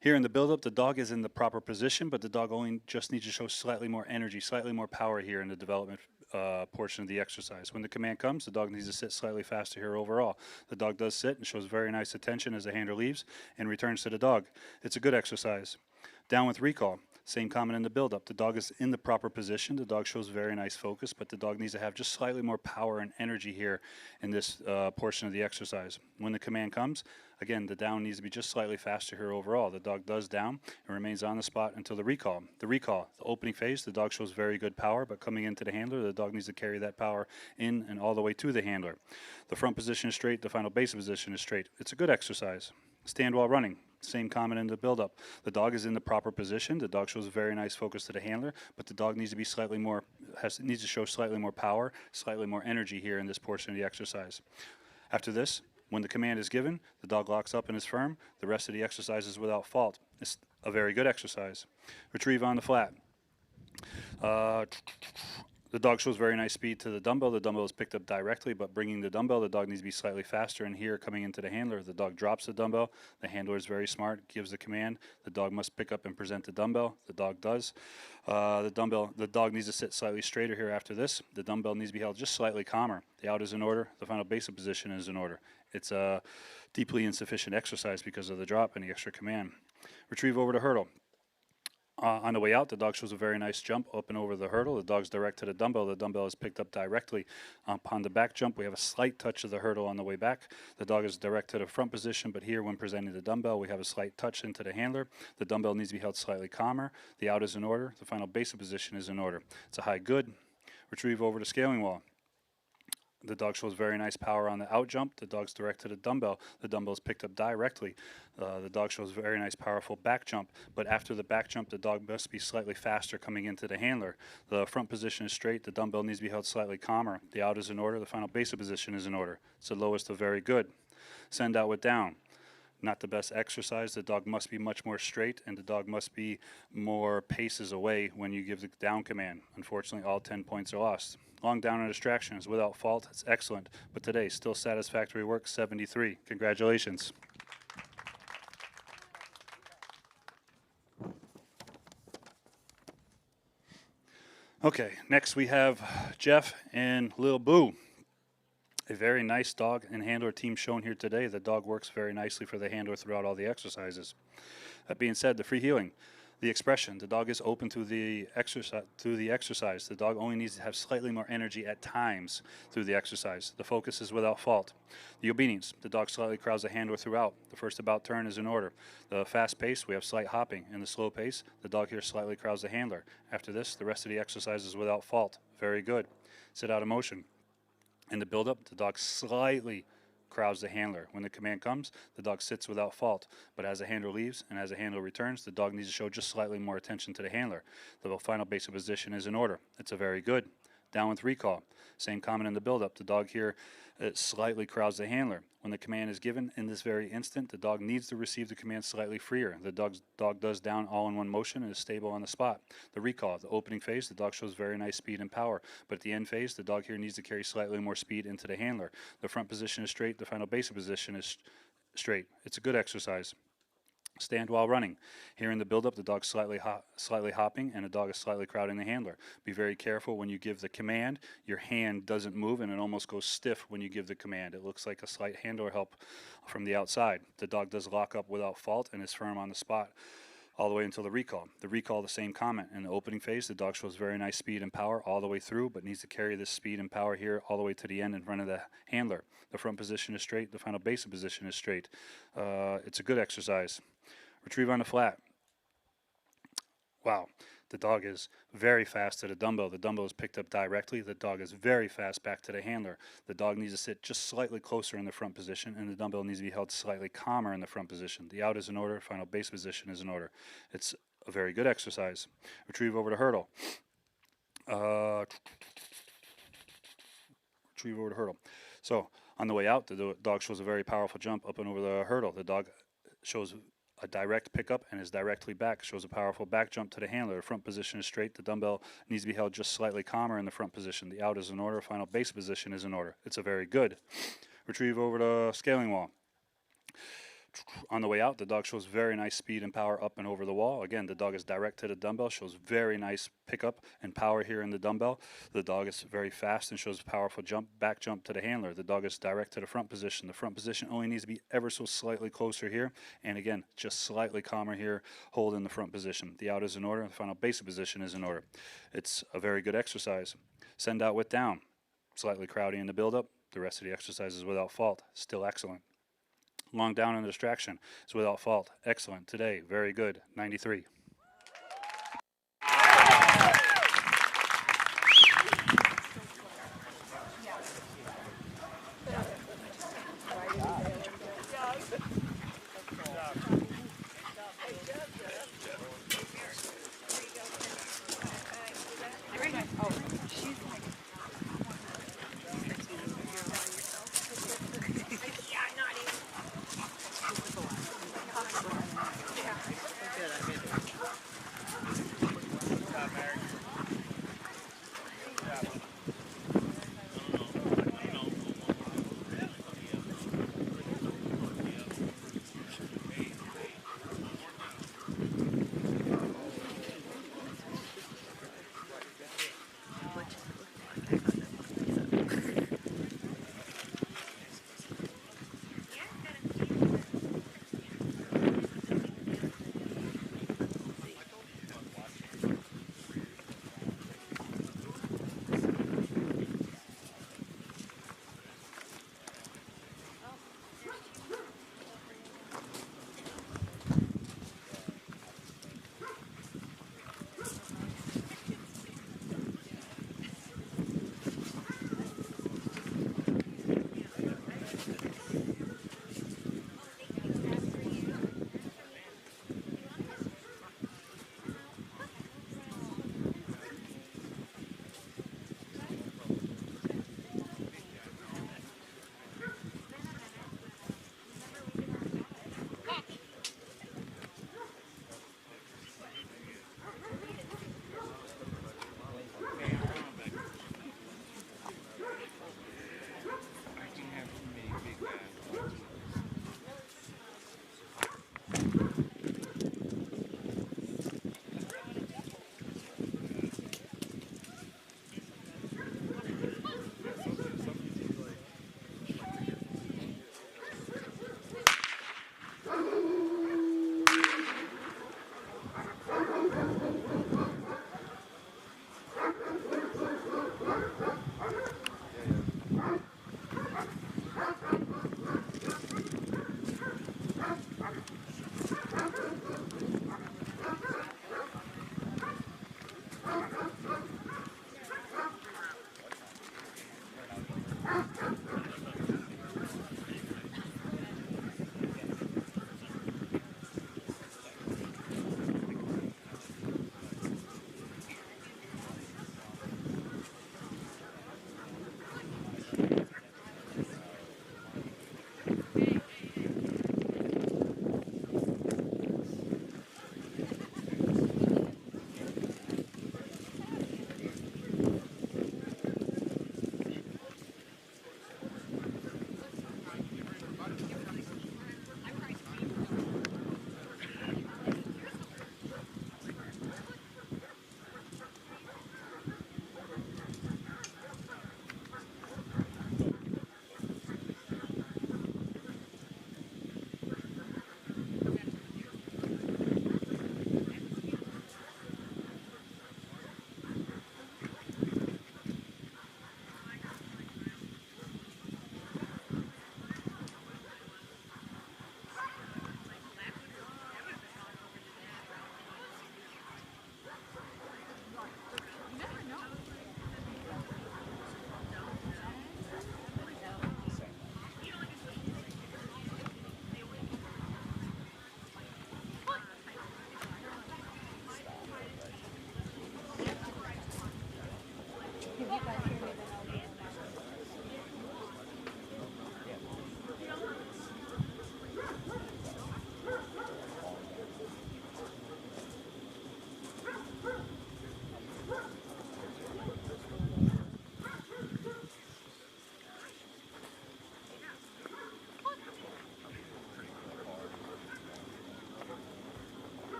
Here in the build-up, the dog is in the proper position, but the dog only just needs to show slightly more energy, slightly more power here in the development portion of the exercise. When the command comes, the dog needs to sit slightly faster here overall. The dog does sit and shows very nice attention as the handler leaves and returns to the dog. It's a good exercise. Down with recall. Same comment in the build-up. The dog is in the proper position. The dog shows very nice focus, but the dog needs to have just slightly more power and energy here in this portion of the exercise. When the command comes, again, the down needs to be just slightly faster here overall. The dog does down and remains on the spot until the recall. The recall, the opening phase, the dog shows very good power, but coming into the handler, the dog needs to carry that power in and all the way to the handler. The front position is straight. The final base position is straight. It's a good exercise. Stand while running. Same comment in the build-up. The dog is in the proper position. The dog shows very nice focus to the handler, but the dog needs to be slightly more, needs to show slightly more power, slightly more energy here in this portion of the exercise. After this, when the command is given, the dog locks up and is firm. The rest of the exercise is without fault. It's a very good exercise. Retrieve on the flat. The dog shows very nice speed to the dumbbell. The dumbbell is picked up directly, but bringing the dumbbell, the dog needs to be slightly faster. And here, coming into the handler, the dog drops the dumbbell. The handler is very smart, gives the command. The dog must pick up and present the dumbbell. The dog does. The dog needs to sit slightly straighter here after this. The dumbbell needs to be held just slightly calmer. The out is in order. The final basic position is in order. It's a deeply insufficient exercise because of the drop and the extra command. Retrieve over to hurdle. On the way out, the dog shows a very nice jump up and over the hurdle. The dog's direct to the dumbbell. The dumbbell is picked up directly upon the back jump. We have a slight touch of the hurdle on the way back. The dog is direct to the front position, but here when presenting the dumbbell, we have a slight touch into the handler. The dumbbell needs to be held slightly calmer. The out is in order. The final basic position is in order. It's a high good. Retrieve over to scaling wall. The dog shows very nice power on the out jump. The dog's direct to the dumbbell. The dumbbell is picked up directly. The dog shows very nice, powerful back jump. But after the back jump, the dog must be slightly faster coming into the handler. The front position is straight. The dumbbell needs to be held slightly calmer. The out is in order. The final basic position is in order. It's the lowest of very good. Send out with down. Not the best exercise. The dog must be much more straight, and the dog must be more paces away when you give the down command. Unfortunately, all 10 points are lost. Long down and distraction is without fault. It's excellent. But today, still satisfactory work, 73. Congratulations. Okay, next we have Jeff and Lil Buu. A very nice dog and handler team shown here today. The dog works very nicely for the handler throughout all the exercises. That being said, the free heeling, the expression, the dog is open through the exercise. The dog only needs to have slightly more energy at times through the exercise. The focus is without fault. The obedience, the dog slightly crowds the handler throughout. The first about turn is in order. The fast pace, we have slight hopping. In the slow pace, the dog here slightly crowds the handler. After this, the rest of the exercise is without fault. Very good. Sit out of motion. In the build-up, the dog slightly crowds the handler. When the command comes, the dog sits without fault. But as the handler leaves and as the handler returns, the dog needs to show just slightly more attention to the handler. The final basic position is in order. It's a very good. Down with recall. Same comment in the build-up. The dog here slightly crowds the handler. When the command is given in this very instant, the dog needs to receive the command slightly freer. The dog does down all in one motion and is stable on the spot. The recall, the opening phase, the dog shows very nice speed and power. But at the end phase, the dog here needs to carry slightly more speed into the handler. The front position is straight. The final basic position is straight. It's a good exercise. Stand while running. Here in the build-up, the dog's slightly hopping, and the dog is slightly crowding the handler. Be very careful when you give the command. Your hand doesn't move, and it almost goes stiff when you give the command. It looks like a slight handler help from the outside. The dog does lock up without fault and is firm on the spot all the way until the recall. The recall, the same comment. In the opening phase, the dog shows very nice speed and power all the way through, but needs to carry this speed and power here all the way to the end in front of the handler. The front position is straight. The final basic position is straight. It's a good exercise. Retrieve on the flat. Wow. The dog is very fast to the dumbbell. The dumbbell is picked up directly. The dog is very fast back to the handler. The dog needs to sit just slightly closer in the front position, and the dumbbell needs to be held slightly calmer in the front position. The out is in order. Final base position is in order. It's a very good exercise. Retrieve over the hurdle. Retrieve over the hurdle. So on the way out, the dog shows a very powerful jump up and over the hurdle. The dog shows a direct pickup and is directly back, shows a powerful back jump to the handler. The front position is straight. The dumbbell needs to be held just slightly calmer in the front position. The out is in order. Final base position is in order. It's a very good. Retrieve over the scaling wall. On the way out, the dog shows very nice speed and power up and over the wall. Again, the dog is direct to the dumbbell, shows very nice pickup and power here in the dumbbell. The dog is very fast and shows a powerful back jump to the handler. The dog is direct to the front position. The front position only needs to be ever so slightly closer here. And again, just slightly calmer here, hold in the front position. The out is in order. The final basic position is in order. It's a very good exercise. Send out with down. Slightly crowdy in the build-up. The rest of the exercise is without fault. Still excellent. Long down and distraction is without fault. Excellent. Today, very good. 93.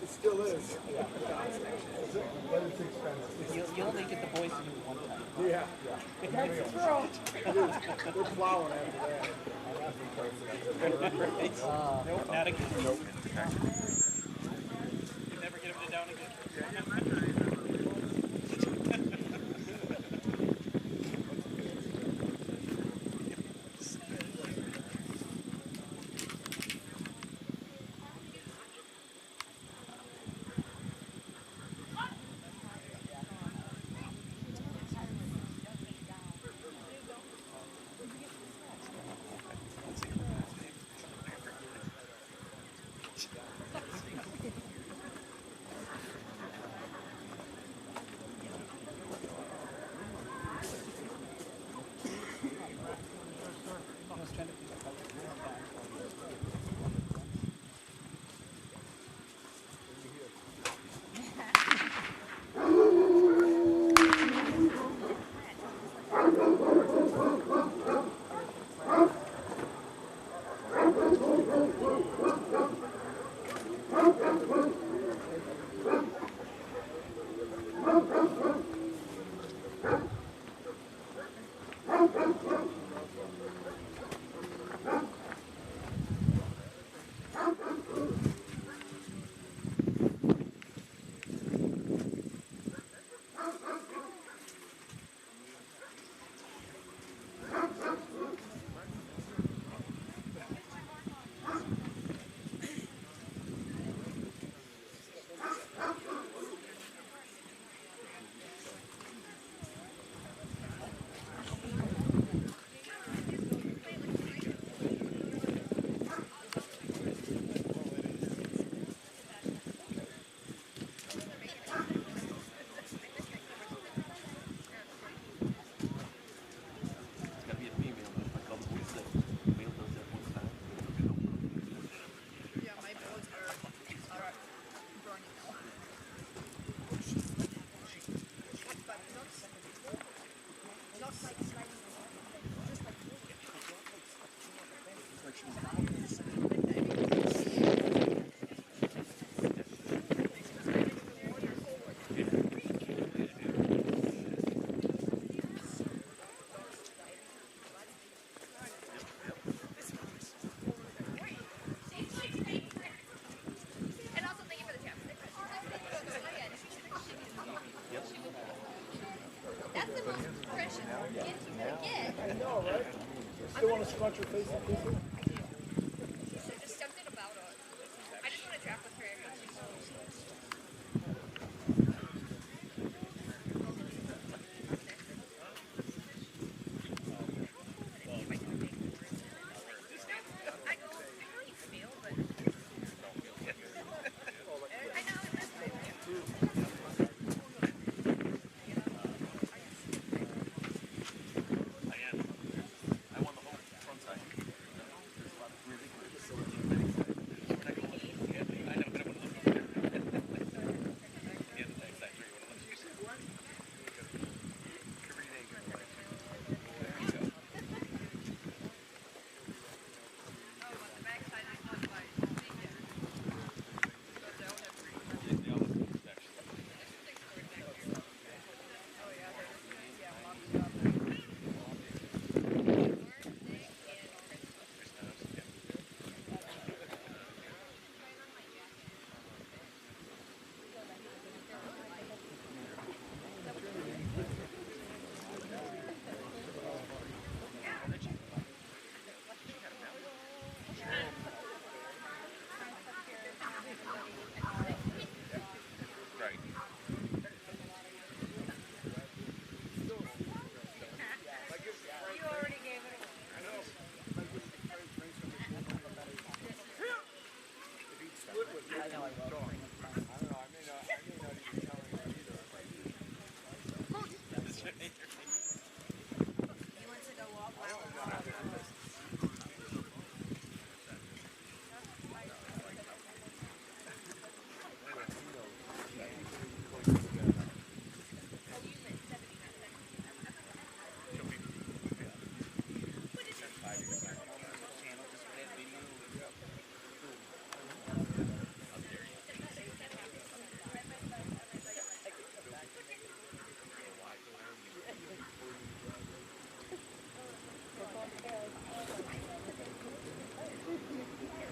It still is. Yeah. But it's expensive. You only get the boys to do it one time. Yeah. It makes it girl. They're plowing after that. Nope, not again. Nope. You never get them down again.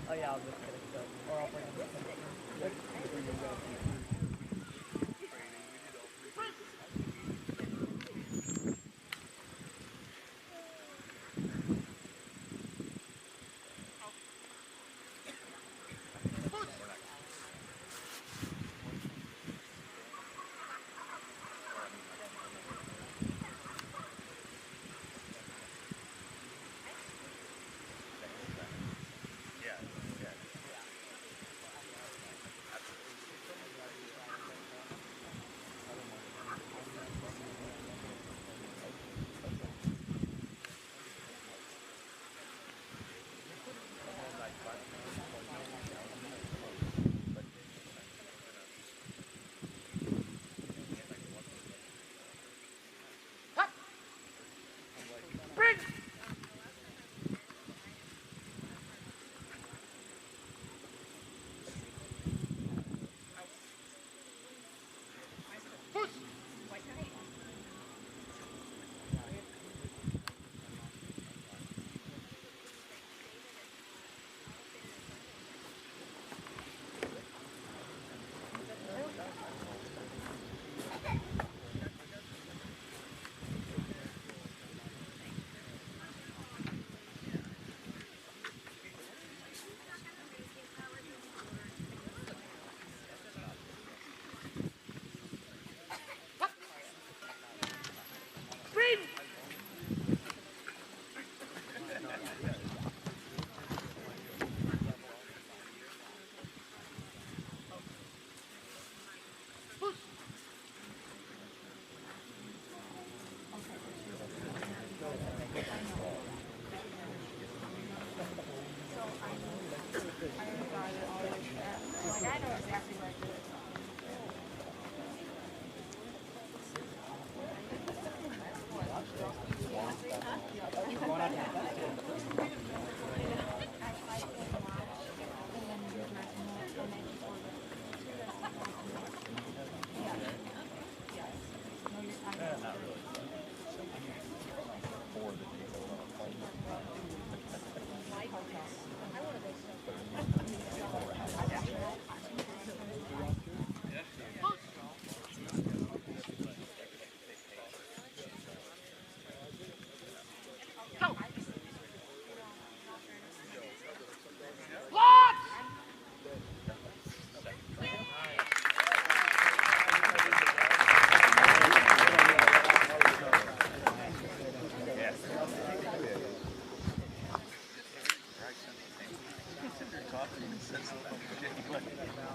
Oh yeah, I'll just get it done. Or I'll bring it.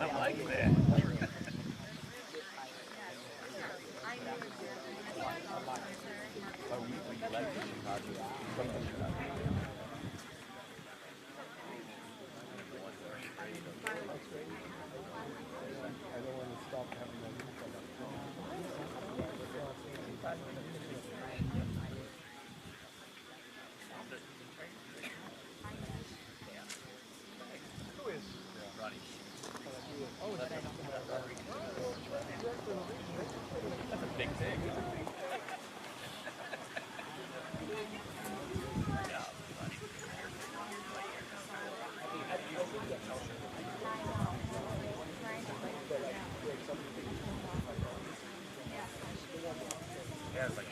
I like that. That's a big thing. Yeah, it's like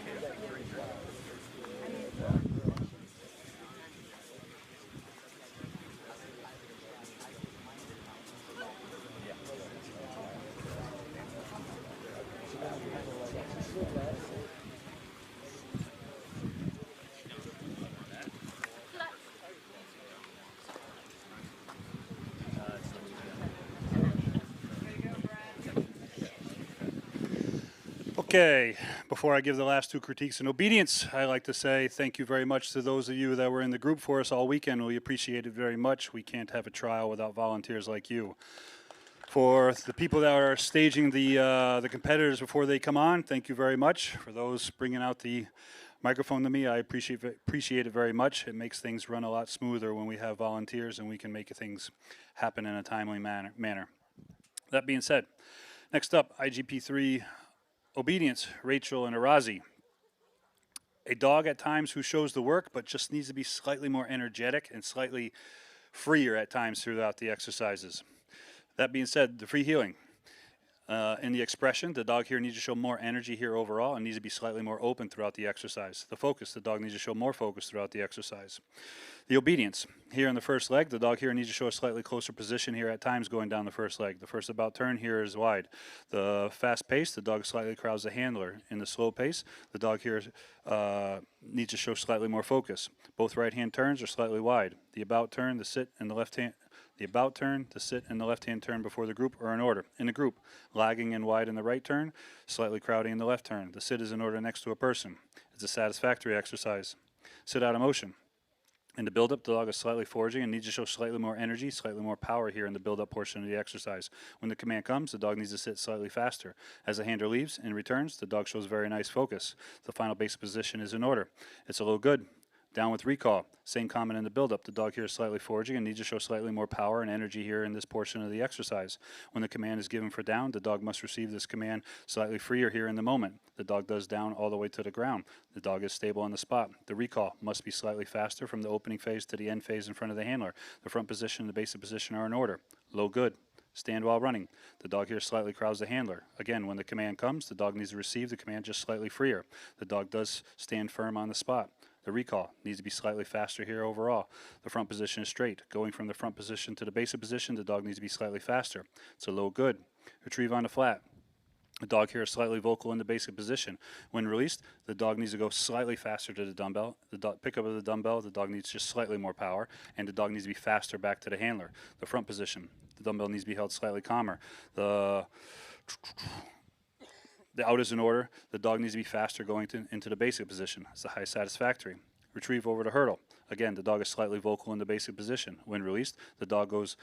Okay, before I give the last two critiques in obedience, I'd like to say thank you very much to those of you that were in the group for us all weekend. We appreciate it very much. We can't have a trial without volunteers like you. For the people that are staging the competitors before they come on, thank you very much. For those bringing out the microphone to me, I appreciate it very much. It makes things run a lot smoother when we have volunteers and we can make things happen in a timely manner. That being said, next up, IGP3 Obedience, Rachel and Arazzi. A dog at times who shows the work, but just needs to be slightly more energetic and slightly freer at times throughout the exercises. That being said, the free healing. In the expression, the dog here needs to show more energy here overall and needs to be slightly more open throughout the exercise. The focus, the dog needs to show more focus throughout the exercise. The obedience, here in the first leg, the dog here needs to show a slightly closer position here at times going down the first leg. The first about turn here is wide. The fast pace, the dog slightly crowds the handler. In the slow pace, the dog here needs to show slightly more focus. Both right hand turns are slightly wide. The about turn, the sit, and the left hand. The about turn, the sit, and the left-hand turn before the group are in order. In the group, lagging and wide in the right turn, slightly crowding in the left turn. The sit is in order next to a person. It's a satisfactory exercise. Sit out of motion. In the build-up, the dog is slightly foraging and needs to show slightly more energy, slightly more power here in the build-up portion of the exercise. When the command comes, the dog needs to sit slightly faster. As the handler leaves and returns, the dog shows very nice focus. The final basic position is in order. It's a low good. Down with recall. Same comment in the build-up. The dog here is slightly foraging and needs to show slightly more power and energy here in this portion of the exercise. When the command is given for down, the dog must receive this command slightly freer here in the moment. The dog does down all the way to the ground. The dog is stable on the spot. The recall must be slightly faster from the opening phase to the end phase in front of the handler. The front position and the basic position are in order. Low good. Stand while running. The dog here slightly crowds the handler. Again, when the command comes, the dog needs to receive the command just slightly freer. The dog does stand firm on the spot. The recall needs to be slightly faster here overall. The front position is straight. Going from the front position to the basic position, the dog needs to be slightly faster. It's a low good. Retrieve on the flat. The dog here is slightly vocal in the basic position. When released, the dog needs to go slightly faster to the dumbbell. The pick up of the dumbbell, the dog needs just slightly more power, and the dog needs to be faster back to the handler. The front position, the dumbbell needs to be held slightly calmer. The out is in order. The dog needs to be faster going into the basic position. It's a high satisfactory. Retrieve over the hurdle. Again, the dog is slightly vocal in the basic position. When released, the dog goes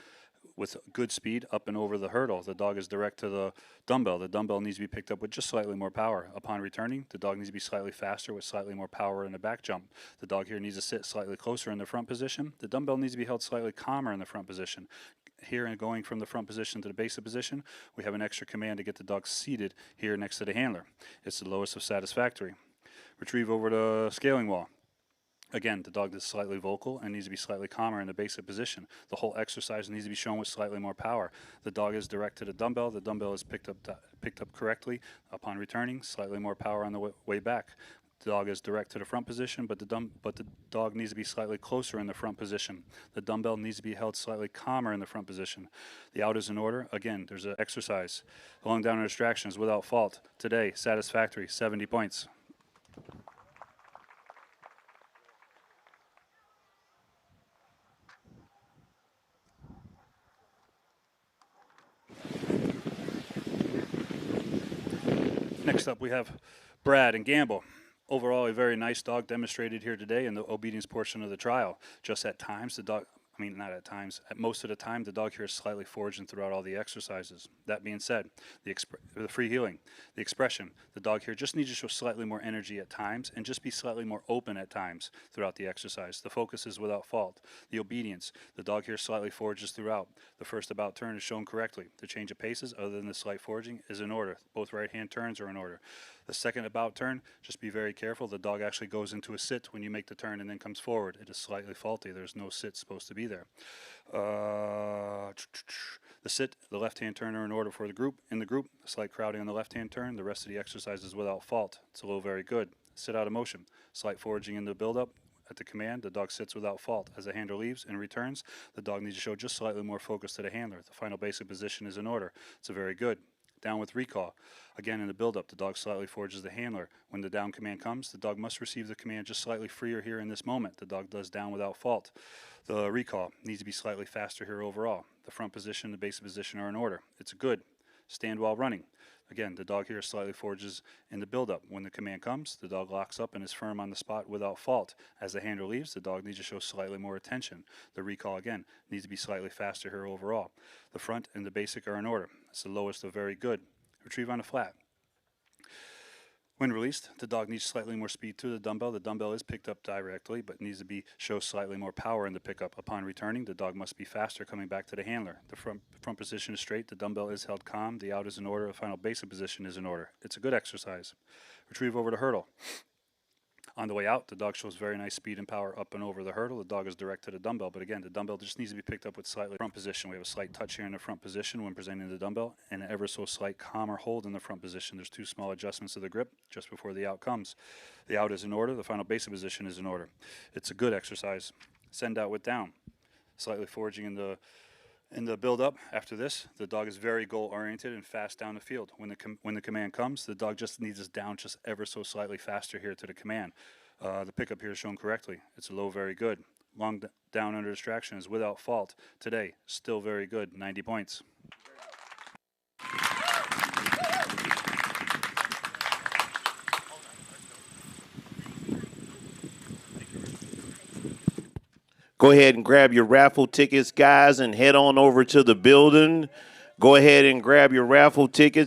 with good speed up and over the hurdle. The dog is direct to the dumbbell. The dumbbell needs to be picked up with just slightly more power. Upon returning, the dog needs to be slightly faster with slightly more power in the back jump. The dog here needs to sit slightly closer in the front position. The dumbbell needs to be held slightly calmer in the front position. Here and going from the front position to the basic position, we have an extra command to get the dog seated here next to the handler. It's the lowest of satisfactory. Retrieve over the scaling wall. Again, the dog is slightly vocal and needs to be slightly calmer in the basic position. The whole exercise needs to be shown with slightly more power. The dog is direct to the dumbbell. The dumbbell is picked up correctly upon returning. Slightly more power on the way back. The dog is direct to the front position, but the dog needs to be slightly closer in the front position. The dumbbell needs to be held slightly calmer in the front position. The out is in order. Again, there's an exercise. Long down and distractions without fault. Today, satisfactory, 70 points. Next up, we have Brad and Gamble. Overall, a very nice dog demonstrated here today in the obedience portion of the trial. Just at times, the dog, I mean, not at times, at most of the time, the dog here is slightly foraging throughout all the exercises. That being said, the free healing, the expression, the dog here just needs to show slightly more energy at times and just be slightly more open at times throughout the exercise. The focus is without fault. The obedience, the dog here slightly forages throughout. The first about turn is shown correctly. The change of paces, other than the slight foraging, is in order. Both right-hand turns are in order. The second about turn, just be very careful. The dog actually goes into a sit when you make the turn and then comes forward. It is slightly faulty. There's no sit supposed to be there. The sit, the left-hand turn are in order for the group. In the group, a slight crowding on the left-hand turn. The rest of the exercise is without fault. It's a little very good. Sit out of motion. Slight foraging in the build-up. At the command, the dog sits without fault. As the handler leaves and returns, the dog needs to show just slightly more focus to the handler. The final basic position is in order. It's a very good. Down with recall. Again, in the build-up, the dog slightly forages the handler. When the down command comes, the dog must receive the command just slightly freer here in this moment. The dog does down without fault. The recall needs to be slightly faster here overall. The front position, the basic position are in order. It's a good. Stand while running. Again, the dog here slightly forages in the build-up. When the command comes, the dog locks up and is firm on the spot without fault. As the handler leaves, the dog needs to show slightly more attention. The recall, again, needs to be slightly faster here overall. The front and the basic are in order. It's the lowest of very good. Retrieve on a flat. When released, the dog needs slightly more speed through the dumbbell. The dumbbell is picked up directly, but needs to show slightly more power in the pickup. Upon returning, the dog must be faster coming back to the handler. The front position is straight. The dumbbell is held calm. The out is in order. The final basic position is in order. It's a good exercise. Retrieve over the hurdle. On the way out, the dog shows very nice speed and power up and over the hurdle. The dog is direct to the dumbbell, but again, the dumbbell just needs to be picked up with slightly front position. We have a slight touch here in the front position when presenting the dumbbell, and an ever so slight calmer hold in the front position. There's two small adjustments of the grip just before the out comes. The out is in order. The final basic position is in order. It's a good exercise. Send out with down. Slightly foraging in the build-up. After this, the dog is very goal-oriented and fast down the field. When the command comes, the dog just needs us down just ever so slightly faster here to the command. The pickup here is shown correctly. It's a low, very good. Long down under distraction is without fault. Today, still very good, 90 points. Go ahead and grab your raffle tickets, guys, and head on over to the building. Go ahead and grab your raffle tickets.